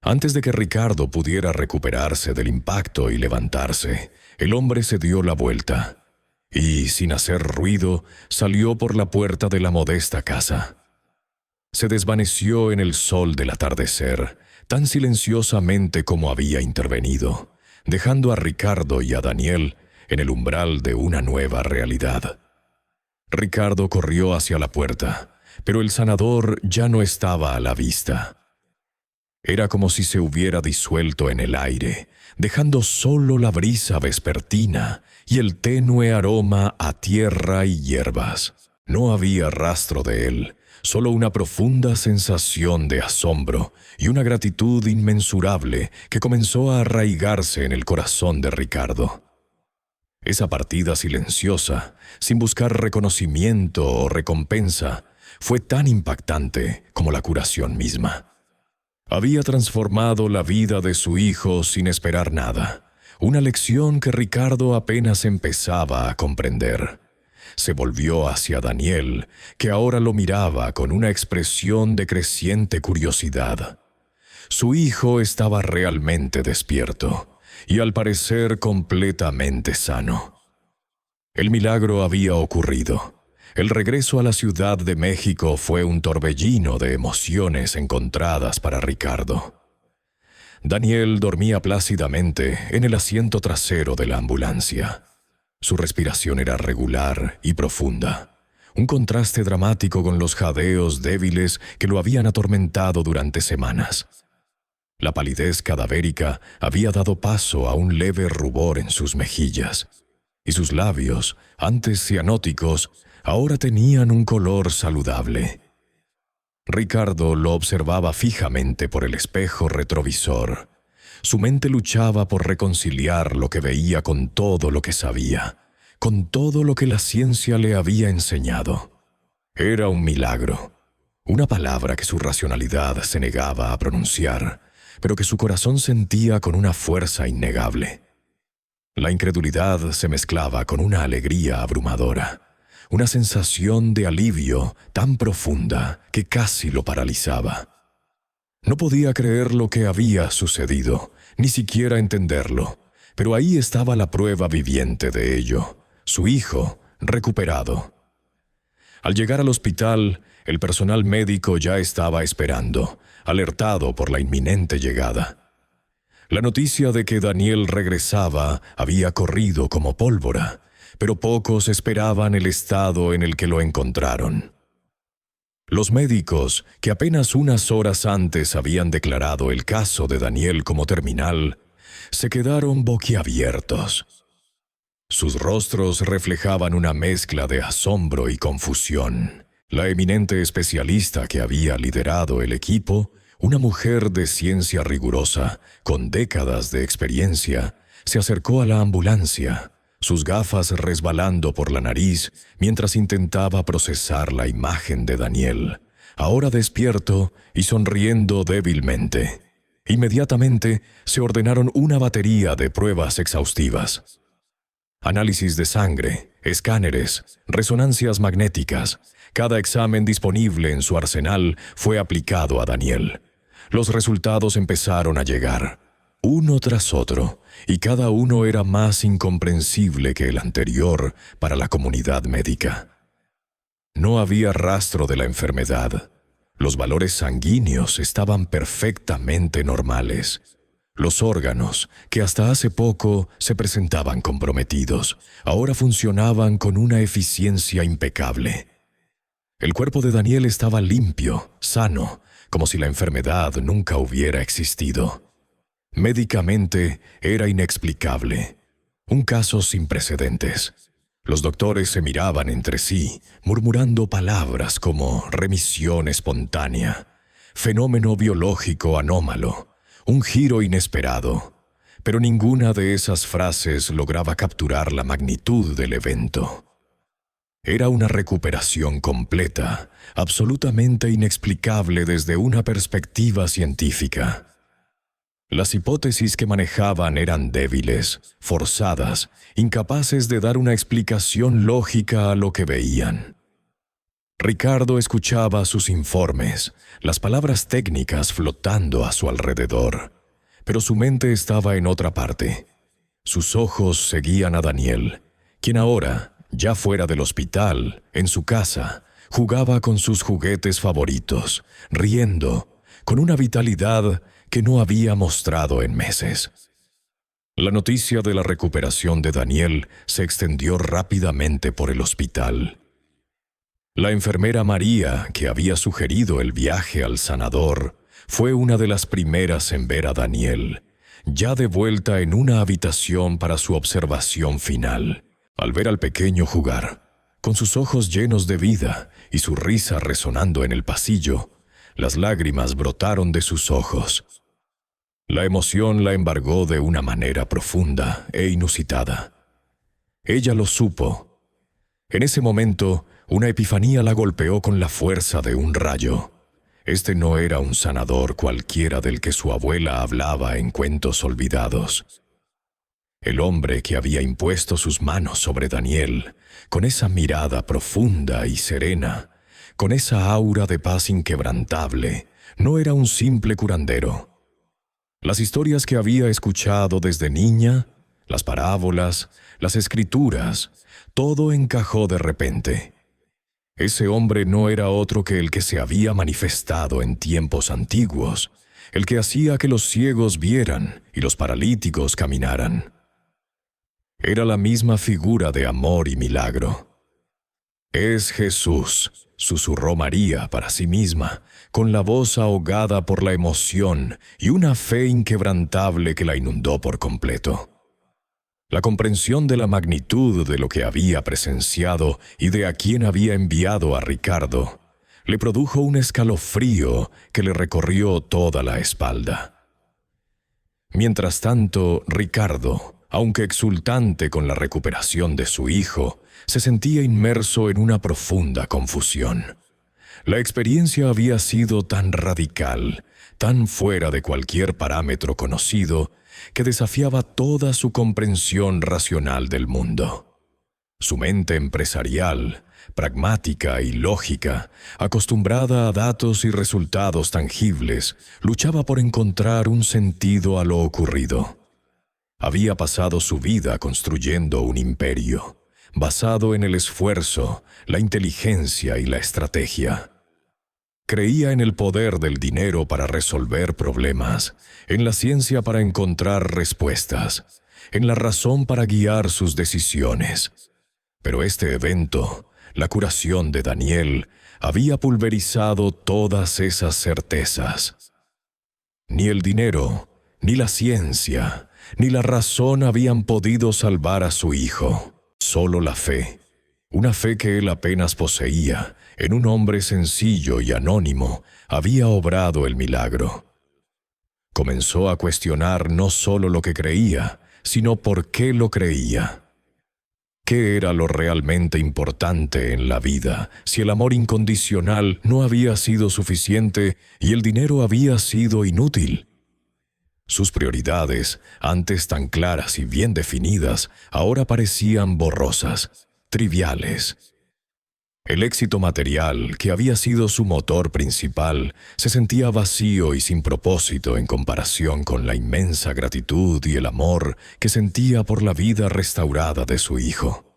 Speaker 1: Antes de que Ricardo pudiera recuperarse del impacto y levantarse, el hombre se dio la vuelta y, sin hacer ruido, salió por la puerta de la modesta casa. Se desvaneció en el sol del atardecer, tan silenciosamente como había intervenido, dejando a Ricardo y a Daniel en el umbral de una nueva realidad. Ricardo corrió hacia la puerta, pero el sanador ya no estaba a la vista. Era como si se hubiera disuelto en el aire, dejando solo la brisa vespertina y el tenue aroma a tierra y hierbas. No había rastro de él, solo una profunda sensación de asombro y una gratitud inmensurable que comenzó a arraigarse en el corazón de Ricardo. Esa partida silenciosa, sin buscar reconocimiento o recompensa, fue tan impactante como la curación misma. Había transformado la vida de su hijo sin esperar nada, una lección que Ricardo apenas empezaba a comprender. Se volvió hacia Daniel, que ahora lo miraba con una expresión de creciente curiosidad. Su hijo estaba realmente despierto y al parecer completamente sano. El milagro había ocurrido. El regreso a la Ciudad de México fue un torbellino de emociones encontradas para Ricardo. Daniel dormía plácidamente en el asiento trasero de la ambulancia. Su respiración era regular y profunda, un contraste dramático con los jadeos débiles que lo habían atormentado durante semanas. La palidez cadavérica había dado paso a un leve rubor en sus mejillas, y sus labios, antes cianóticos, ahora tenían un color saludable. Ricardo lo observaba fijamente por el espejo retrovisor. Su mente luchaba por reconciliar lo que veía con todo lo que sabía, con todo lo que la ciencia le había enseñado. Era un milagro, una palabra que su racionalidad se negaba a pronunciar, pero que su corazón sentía con una fuerza innegable. La incredulidad se mezclaba con una alegría abrumadora, una sensación de alivio tan profunda que casi lo paralizaba. No podía creer lo que había sucedido, ni siquiera entenderlo, pero ahí estaba la prueba viviente de ello, su hijo recuperado. Al llegar al hospital, el personal médico ya estaba esperando, alertado por la inminente llegada. La noticia de que Daniel regresaba había corrido como pólvora, pero pocos esperaban el estado en el que lo encontraron. Los médicos, que apenas unas horas antes habían declarado el caso de Daniel como terminal, se quedaron boquiabiertos. Sus rostros reflejaban una mezcla de asombro y confusión. La eminente especialista que había liderado el equipo, una mujer de ciencia rigurosa, con décadas de experiencia, se acercó a la ambulancia, sus gafas resbalando por la nariz mientras intentaba procesar la imagen de Daniel, ahora despierto y sonriendo débilmente. Inmediatamente se ordenaron una batería de pruebas exhaustivas. Análisis de sangre, escáneres, resonancias magnéticas, Cada examen disponible en su arsenal fue aplicado a Daniel. Los resultados empezaron a llegar, uno tras otro, y cada uno era más incomprensible que el anterior para la comunidad médica. No había rastro de la enfermedad. Los valores sanguíneos estaban perfectamente normales. Los órganos, que hasta hace poco se presentaban comprometidos, ahora funcionaban con una eficiencia impecable. El cuerpo de Daniel estaba limpio, sano, como si la enfermedad nunca hubiera existido. Médicamente era inexplicable. Un caso sin precedentes. Los doctores se miraban entre sí, murmurando palabras como remisión espontánea, fenómeno biológico anómalo, un giro inesperado. Pero ninguna de esas frases lograba capturar la magnitud del evento. Era una recuperación completa, absolutamente inexplicable desde una perspectiva científica. Las hipótesis que manejaban eran débiles, forzadas, incapaces de dar una explicación lógica a lo que veían. Ricardo escuchaba sus informes, las palabras técnicas flotando a su alrededor, pero su mente estaba en otra parte. Sus ojos seguían a Daniel, quien ahora, ya fuera del hospital, en su casa, jugaba con sus juguetes favoritos, riendo, con una vitalidad que no había mostrado en meses. La noticia de la recuperación de Daniel se extendió rápidamente por el hospital. La enfermera María, que había sugerido el viaje al sanador, fue una de las primeras en ver a Daniel, ya de vuelta en una habitación para su observación final. Al ver al pequeño jugar, con sus ojos llenos de vida y su risa resonando en el pasillo, las lágrimas brotaron de sus ojos. La emoción la embargó de una manera profunda e inusitada. Ella lo supo. En ese momento, una epifanía la golpeó con la fuerza de un rayo. Este no era un sanador cualquiera del que su abuela hablaba en cuentos olvidados. El hombre que había impuesto sus manos sobre Daniel, con esa mirada profunda y serena, con esa aura de paz inquebrantable, no era un simple curandero. Las historias que había escuchado desde niña, las parábolas, las escrituras, todo encajó de repente. Ese hombre no era otro que el que se había manifestado en tiempos antiguos, el que hacía que los ciegos vieran y los paralíticos caminaran. Era la misma figura de amor y milagro. «Es Jesús», susurró María para sí misma, con la voz ahogada por la emoción y una fe inquebrantable que la inundó por completo. La comprensión de la magnitud de lo que había presenciado y de a quién había enviado a Ricardo le produjo un escalofrío que le recorrió toda la espalda. Mientras tanto, Ricardo, aunque exultante con la recuperación de su hijo, se sentía inmerso en una profunda confusión. La experiencia había sido tan radical, tan fuera de cualquier parámetro conocido, que desafiaba toda su comprensión racional del mundo. Su mente empresarial, pragmática y lógica, acostumbrada a datos y resultados tangibles, luchaba por encontrar un sentido a lo ocurrido. Había pasado su vida construyendo un imperio, basado en el esfuerzo, la inteligencia y la estrategia. Creía en el poder del dinero para resolver problemas, en la ciencia para encontrar respuestas, en la razón para guiar sus decisiones. Pero este evento, la curación de Daniel, había pulverizado todas esas certezas. Ni el dinero, ni la ciencia, ni la razón habían podido salvar a su hijo. Solo la fe, una fe que él apenas poseía, en un hombre sencillo y anónimo, había obrado el milagro. Comenzó a cuestionar no solo lo que creía, sino por qué lo creía. ¿Qué era lo realmente importante en la vida si el amor incondicional no había sido suficiente y el dinero había sido inútil? Sus prioridades, antes tan claras y bien definidas, ahora parecían borrosas, triviales. El éxito material, que había sido su motor principal, se sentía vacío y sin propósito en comparación con la inmensa gratitud y el amor que sentía por la vida restaurada de su hijo.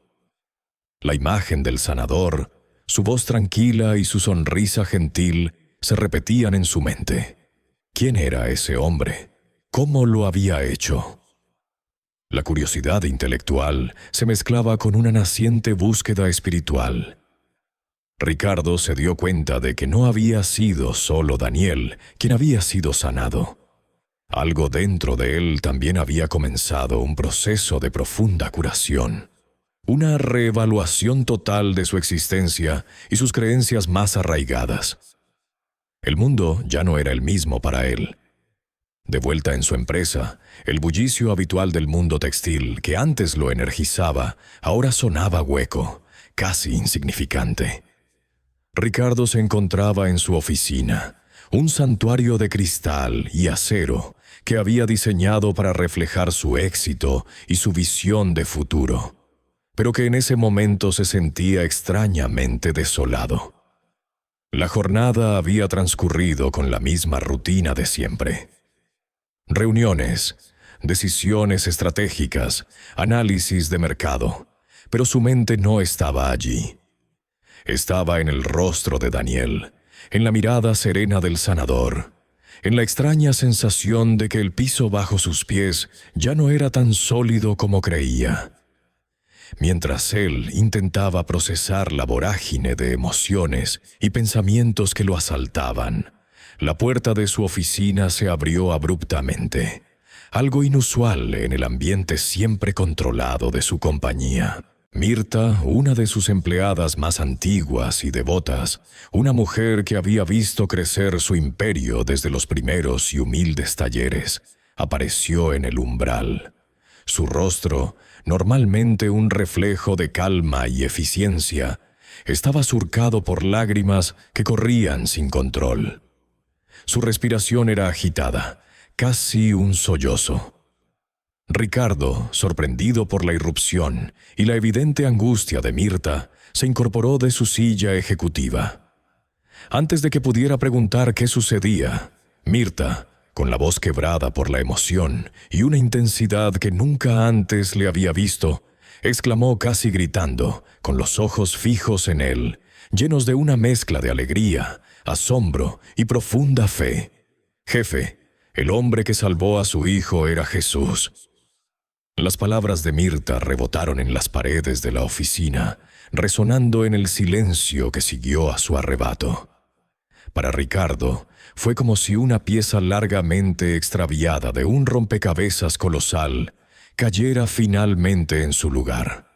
Speaker 1: La imagen del sanador, su voz tranquila y su sonrisa gentil se repetían en su mente. ¿Quién era ese hombre? ¿Cómo lo había hecho? La curiosidad intelectual se mezclaba con una naciente búsqueda espiritual. Ricardo se dio cuenta de que no había sido solo Daniel quien había sido sanado. Algo dentro de él también había comenzado un proceso de profunda curación. Una reevaluación total de su existencia y sus creencias más arraigadas. El mundo ya no era el mismo para él. De vuelta en su empresa, el bullicio habitual del mundo textil, que antes lo energizaba, ahora sonaba hueco, casi insignificante. Ricardo se encontraba en su oficina, un santuario de cristal y acero que había diseñado para reflejar su éxito y su visión de futuro, pero que en ese momento se sentía extrañamente desolado. La jornada había transcurrido con la misma rutina de siempre. Reuniones, decisiones estratégicas, análisis de mercado, pero su mente no estaba allí. Estaba en el rostro de Daniel, en la mirada serena del sanador, en la extraña sensación de que el piso bajo sus pies ya no era tan sólido como creía. Mientras él intentaba procesar la vorágine de emociones y pensamientos que lo asaltaban, la puerta de su oficina se abrió abruptamente, algo inusual en el ambiente siempre controlado de su compañía. Mirta, una de sus empleadas más antiguas y devotas, una mujer que había visto crecer su imperio desde los primeros y humildes talleres, apareció en el umbral. Su rostro, normalmente un reflejo de calma y eficiencia, estaba surcado por lágrimas que corrían sin control. Su respiración era agitada, casi un sollozo. Ricardo, sorprendido por la irrupción y la evidente angustia de Mirta, se incorporó de su silla ejecutiva. Antes de que pudiera preguntar qué sucedía, Mirta, con la voz quebrada por la emoción y una intensidad que nunca antes le había visto, exclamó casi gritando, con los ojos fijos en él, llenos de una mezcla de alegría, asombro y profunda fe: «Jefe, el hombre que salvó a su hijo era Jesús». Las palabras de Mirta rebotaron en las paredes de la oficina, resonando en el silencio que siguió a su arrebato. Para Ricardo, fue como si una pieza largamente extraviada de un rompecabezas colosal cayera finalmente en su lugar.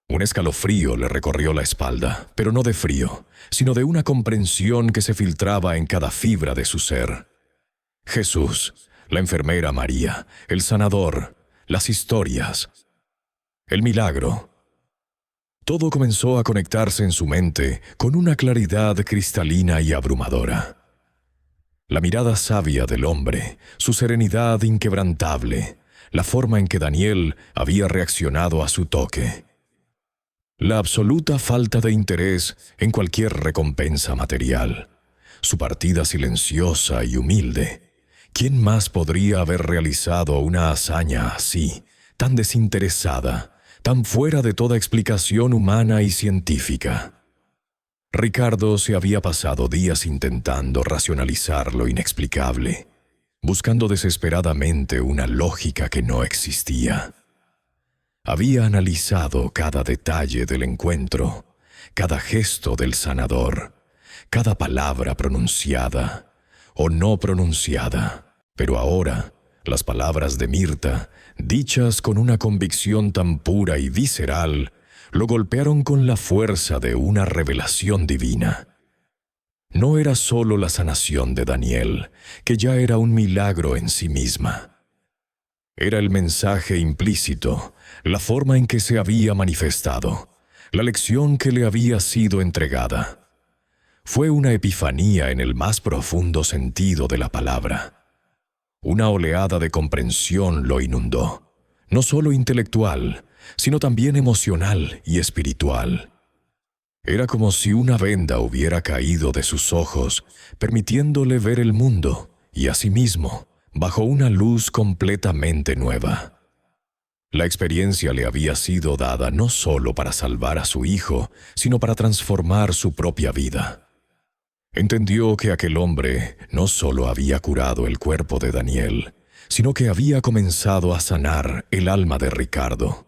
Speaker 1: Un escalofrío le recorrió la espalda, pero no de frío, sino de una comprensión que se filtraba en cada fibra de su ser. Jesús, la enfermera María, el sanador, las historias, el milagro. Todo comenzó a conectarse en su mente con una claridad cristalina y abrumadora. La mirada sabia del hombre, su serenidad inquebrantable, la forma en que Daniel había reaccionado a su toque. La absoluta falta de interés en cualquier recompensa material, su partida silenciosa y humilde. ¿Quién más podría haber realizado una hazaña así, tan desinteresada, tan fuera de toda explicación humana y científica? Ricardo se había pasado días intentando racionalizar lo inexplicable, buscando desesperadamente una lógica que no existía. Había analizado cada detalle del encuentro, cada gesto del sanador, cada palabra pronunciada o no pronunciada, pero ahora las palabras de Mirta, dichas con una convicción tan pura y visceral, lo golpearon con la fuerza de una revelación divina. No era solo la sanación de Daniel, que ya era un milagro en sí misma. Era el mensaje implícito, la forma en que se había manifestado, la lección que le había sido entregada. Fue una epifanía en el más profundo sentido de la palabra. Una oleada de comprensión lo inundó, no solo intelectual, sino también emocional y espiritual. Era como si una venda hubiera caído de sus ojos, permitiéndole ver el mundo, y asimismo, bajo una luz completamente nueva. La experiencia le había sido dada no solo para salvar a su hijo, sino para transformar su propia vida. Entendió que aquel hombre no solo había curado el cuerpo de Daniel, sino que había comenzado a sanar el alma de Ricardo.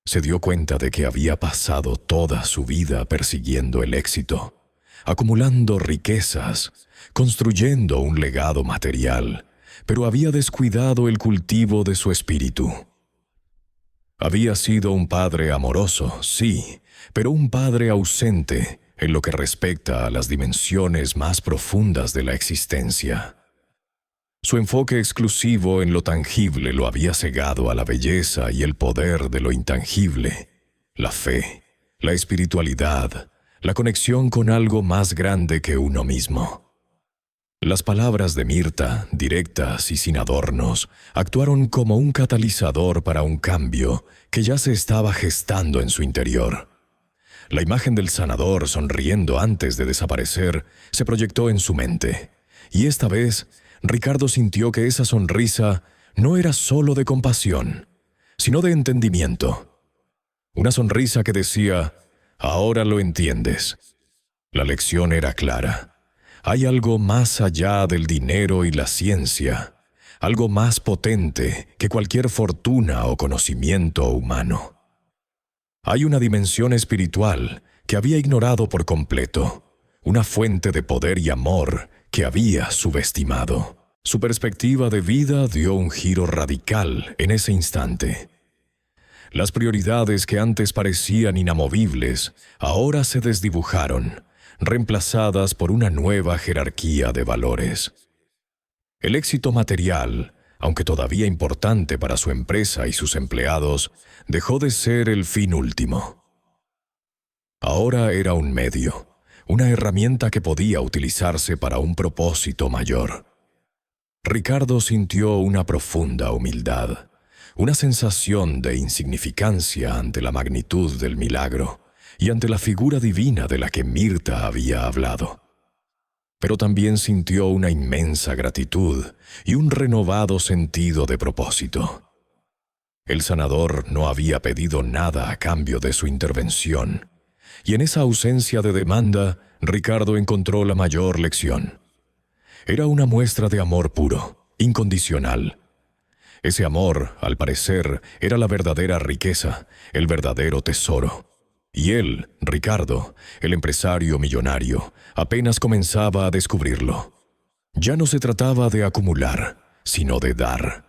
Speaker 1: Se dio cuenta de que había pasado toda su vida persiguiendo el éxito, acumulando riquezas, construyendo un legado material, pero había descuidado el cultivo de su espíritu. Había sido un padre amoroso, sí, pero un padre ausente en lo que respecta a las dimensiones más profundas de la existencia. Su enfoque exclusivo en lo tangible lo había cegado a la belleza y el poder de lo intangible, la fe, la espiritualidad, la conexión con algo más grande que uno mismo. Las palabras de Mirta, directas y sin adornos, actuaron como un catalizador para un cambio que ya se estaba gestando en su interior. La imagen del sanador sonriendo antes de desaparecer se proyectó en su mente, y esta vez Ricardo sintió que esa sonrisa no era solo de compasión, sino de entendimiento. Una sonrisa que decía, «Ahora lo entiendes». La lección era clara. Hay algo más allá del dinero y la ciencia, algo más potente que cualquier fortuna o conocimiento humano. Hay una dimensión espiritual que había ignorado por completo, una fuente de poder y amor que había subestimado. Su perspectiva de vida dio un giro radical en ese instante. Las prioridades que antes parecían inamovibles ahora se desdibujaron, reemplazadas por una nueva jerarquía de valores. El éxito material, aunque todavía importante para su empresa y sus empleados, dejó de ser el fin último. Ahora era un medio, una herramienta que podía utilizarse para un propósito mayor. Ricardo sintió una profunda humildad, una sensación de insignificancia ante la magnitud del milagro y ante la figura divina de la que Mirta había hablado. Pero también sintió una inmensa gratitud y un renovado sentido de propósito. El sanador no había pedido nada a cambio de su intervención, y en esa ausencia de demanda, Ricardo encontró la mayor lección. Era una muestra de amor puro, incondicional. Ese amor, al parecer, era la verdadera riqueza, el verdadero tesoro. Y él, Ricardo, el empresario millonario, apenas comenzaba a descubrirlo. Ya no se trataba de acumular, sino de dar.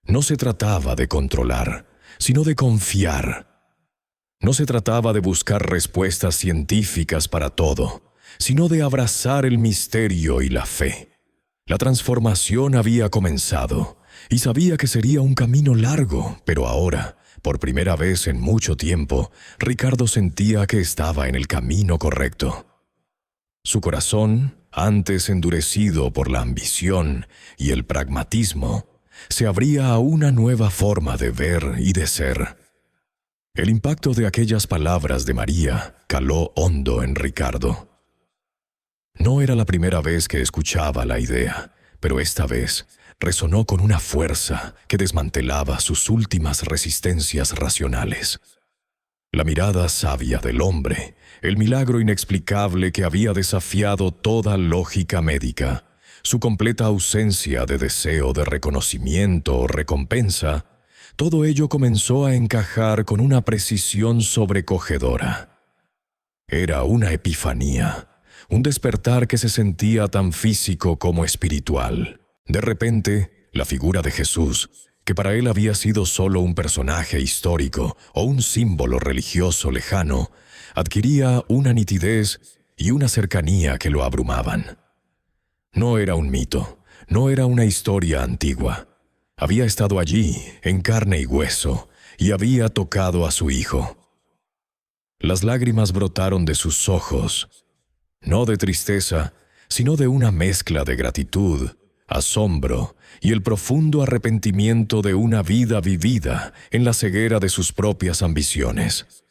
Speaker 1: No se trataba de controlar, sino de confiar. No se trataba de buscar respuestas científicas para todo, sino de abrazar el misterio y la fe. La transformación había comenzado, y sabía que sería un camino largo, pero ahora, por primera vez en mucho tiempo, Ricardo sentía que estaba en el camino correcto. Su corazón, antes endurecido por la ambición y el pragmatismo, se abría a una nueva forma de ver y de ser. El impacto de aquellas palabras de María caló hondo en Ricardo. No era la primera vez que escuchaba la idea, pero esta vez resonó con una fuerza que desmantelaba sus últimas resistencias racionales. La mirada sabia del hombre, el milagro inexplicable que había desafiado toda lógica médica, su completa ausencia de deseo de reconocimiento o recompensa, todo ello comenzó a encajar con una precisión sobrecogedora. Era una epifanía, un despertar que se sentía tan físico como espiritual. De repente, la figura de Jesús, que para él había sido solo un personaje histórico o un símbolo religioso lejano, adquiría una nitidez y una cercanía que lo abrumaban. No era un mito, no era una historia antigua. Había estado allí, en carne y hueso, y había tocado a su hijo. Las lágrimas brotaron de sus ojos, no de tristeza, sino de una mezcla de gratitud, asombro y el profundo arrepentimiento de una vida vivida en la ceguera de sus propias ambiciones.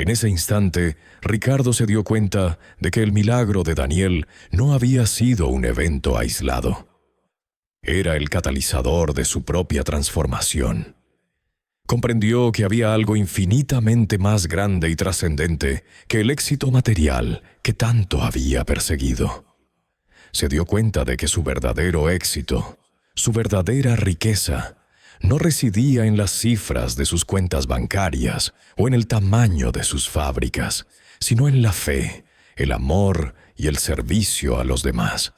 Speaker 1: En ese instante, Ricardo se dio cuenta de que el milagro de Daniel no había sido un evento aislado. Era el catalizador de su propia transformación. Comprendió que había algo infinitamente más grande y trascendente que el éxito material que tanto había perseguido. Se dio cuenta de que su verdadero éxito, su verdadera riqueza, no residía en las cifras de sus cuentas bancarias o en el tamaño de sus fábricas, sino en la fe, el amor y el servicio a los demás.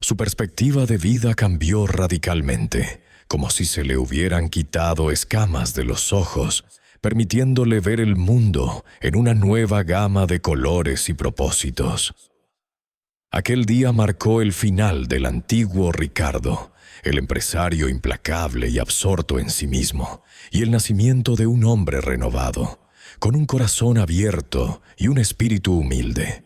Speaker 1: Su perspectiva de vida cambió radicalmente, como si se le hubieran quitado escamas de los ojos, permitiéndole ver el mundo en una nueva gama de colores y propósitos. Aquel día marcó el final del antiguo Ricardo, el empresario implacable y absorto en sí mismo, y el nacimiento de un hombre renovado, con un corazón abierto y un espíritu humilde.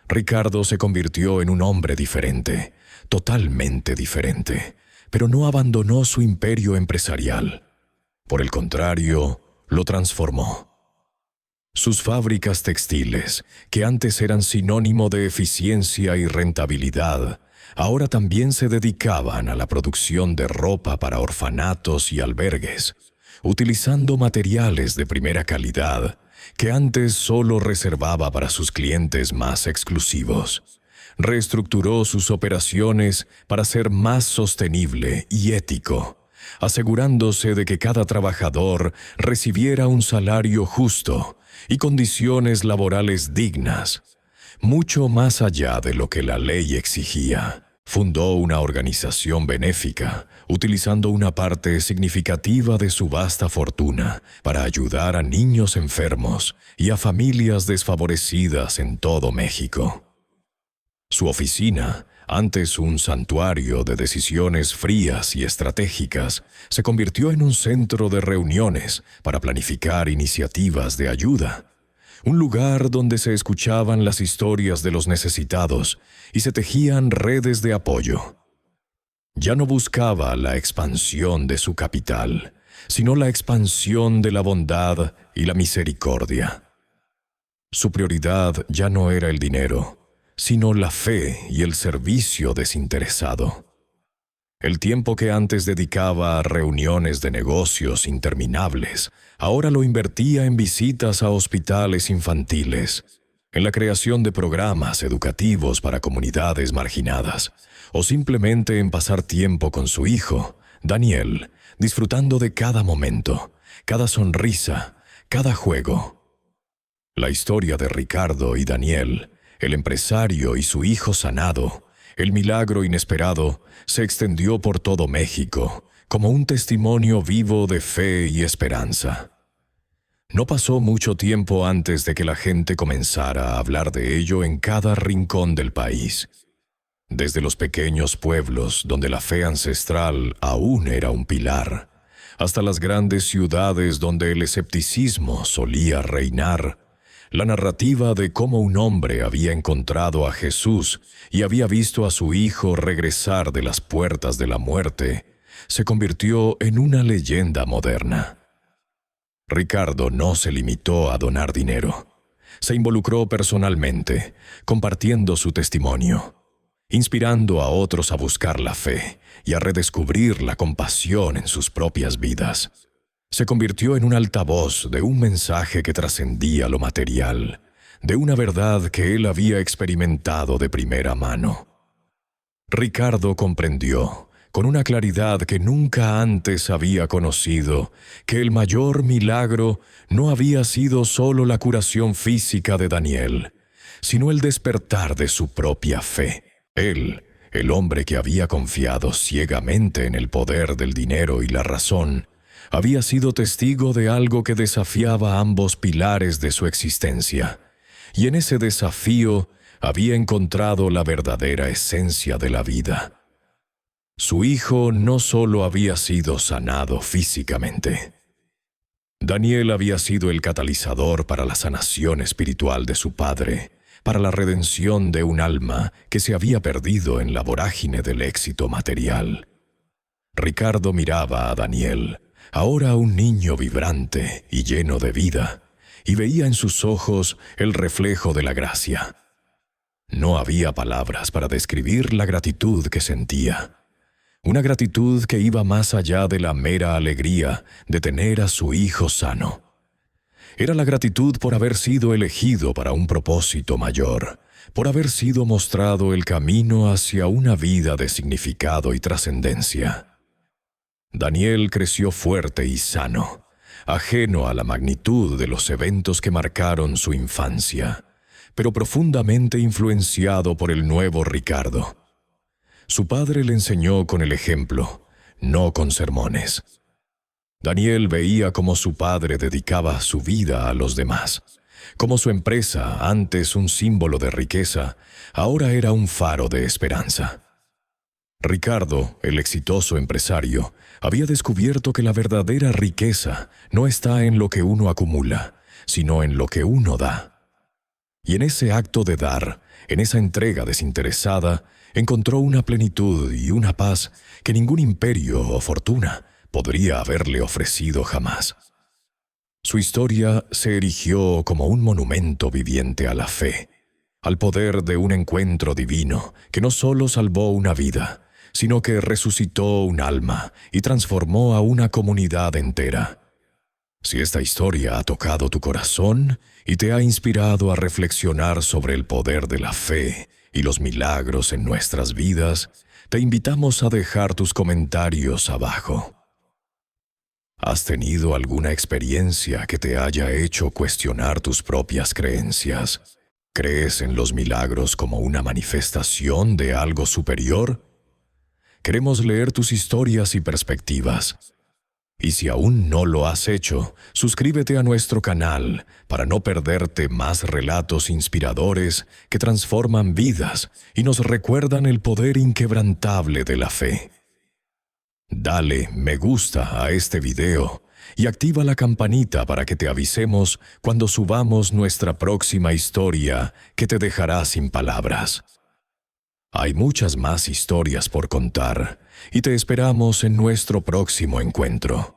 Speaker 1: Ricardo se convirtió en un hombre diferente, totalmente diferente, pero no abandonó su imperio empresarial. Por el contrario, lo transformó. Sus fábricas textiles, que antes eran sinónimo de eficiencia y rentabilidad, ahora también se dedicaban a la producción de ropa para orfanatos y albergues, utilizando materiales de primera calidad que antes solo reservaba para sus clientes más exclusivos. Reestructuró sus operaciones para ser más sostenible y ético, asegurándose de que cada trabajador recibiera un salario justo y condiciones laborales dignas, mucho más allá de lo que la ley exigía. Fundó una organización benéfica, utilizando una parte significativa de su vasta fortuna para ayudar a niños enfermos y a familias desfavorecidas en todo México. Su oficina, antes un santuario de decisiones frías y estratégicas, se convirtió en un centro de reuniones para planificar iniciativas de ayuda. Un lugar donde se escuchaban las historias de los necesitados y se tejían redes de apoyo. Ya no buscaba la expansión de su capital, sino la expansión de la bondad y la misericordia. Su prioridad ya no era el dinero, sino la fe y el servicio desinteresado. El tiempo que antes dedicaba a reuniones de negocios interminables, ahora lo invertía en visitas a hospitales infantiles, en la creación de programas educativos para comunidades marginadas, o simplemente en pasar tiempo con su hijo, Daniel, disfrutando de cada momento, cada sonrisa, cada juego. La historia de Ricardo y Daniel, el empresario y su hijo sanado, el milagro inesperado, se extendió por todo México, como un testimonio vivo de fe y esperanza. No pasó mucho tiempo antes de que la gente comenzara a hablar de ello en cada rincón del país. Desde los pequeños pueblos donde la fe ancestral aún era un pilar, hasta las grandes ciudades donde el escepticismo solía reinar, la narrativa de cómo un hombre había encontrado a Jesús y había visto a su hijo regresar de las puertas de la muerte, se convirtió en una leyenda moderna. Ricardo no se limitó a donar dinero. Se involucró personalmente, compartiendo su testimonio, inspirando a otros a buscar la fe y a redescubrir la compasión en sus propias vidas. Se convirtió en un altavoz de un mensaje que trascendía lo material, de una verdad que él había experimentado de primera mano. Ricardo comprendió, con una claridad que nunca antes había conocido, que el mayor milagro no había sido solo la curación física de Daniel, sino el despertar de su propia fe. Él, el hombre que había confiado ciegamente en el poder del dinero y la razón, había sido testigo de algo que desafiaba ambos pilares de su existencia, y en ese desafío había encontrado la verdadera esencia de la vida. Su hijo no solo había sido sanado físicamente. Daniel había sido el catalizador para la sanación espiritual de su padre, para la redención de un alma que se había perdido en la vorágine del éxito material. Ricardo miraba a Daniel, ahora un niño vibrante y lleno de vida, y veía en sus ojos el reflejo de la gracia. No había palabras para describir la gratitud que sentía. Una gratitud que iba más allá de la mera alegría de tener a su hijo sano. Era la gratitud por haber sido elegido para un propósito mayor, por haber sido mostrado el camino hacia una vida de significado y trascendencia. Daniel creció fuerte y sano, ajeno a la magnitud de los eventos que marcaron su infancia, pero profundamente influenciado por el nuevo Ricardo. Su padre le enseñó con el ejemplo, no con sermones. Daniel veía cómo su padre dedicaba su vida a los demás, cómo su empresa, antes un símbolo de riqueza, ahora era un faro de esperanza. Ricardo, el exitoso empresario, había descubierto que la verdadera riqueza no está en lo que uno acumula, sino en lo que uno da. Y en ese acto de dar, en esa entrega desinteresada, encontró una plenitud y una paz que ningún imperio o fortuna podría haberle ofrecido jamás. Su historia se erigió como un monumento viviente a la fe, al poder de un encuentro divino que no solo salvó una vida, sino que resucitó un alma y transformó a una comunidad entera. Si esta historia ha tocado tu corazón y te ha inspirado a reflexionar sobre el poder de la fe y los milagros en nuestras vidas, te invitamos a dejar tus comentarios abajo. ¿Has tenido alguna experiencia que te haya hecho cuestionar tus propias creencias? ¿Crees en los milagros como una manifestación de algo superior? Queremos leer tus historias y perspectivas. Y si aún no lo has hecho, suscríbete a nuestro canal para no perderte más relatos inspiradores que transforman vidas y nos recuerdan el poder inquebrantable de la fe. Dale me gusta a este video y activa la campanita para que te avisemos cuando subamos nuestra próxima historia que te dejará sin palabras. Hay muchas más historias por contar y te esperamos en nuestro próximo encuentro.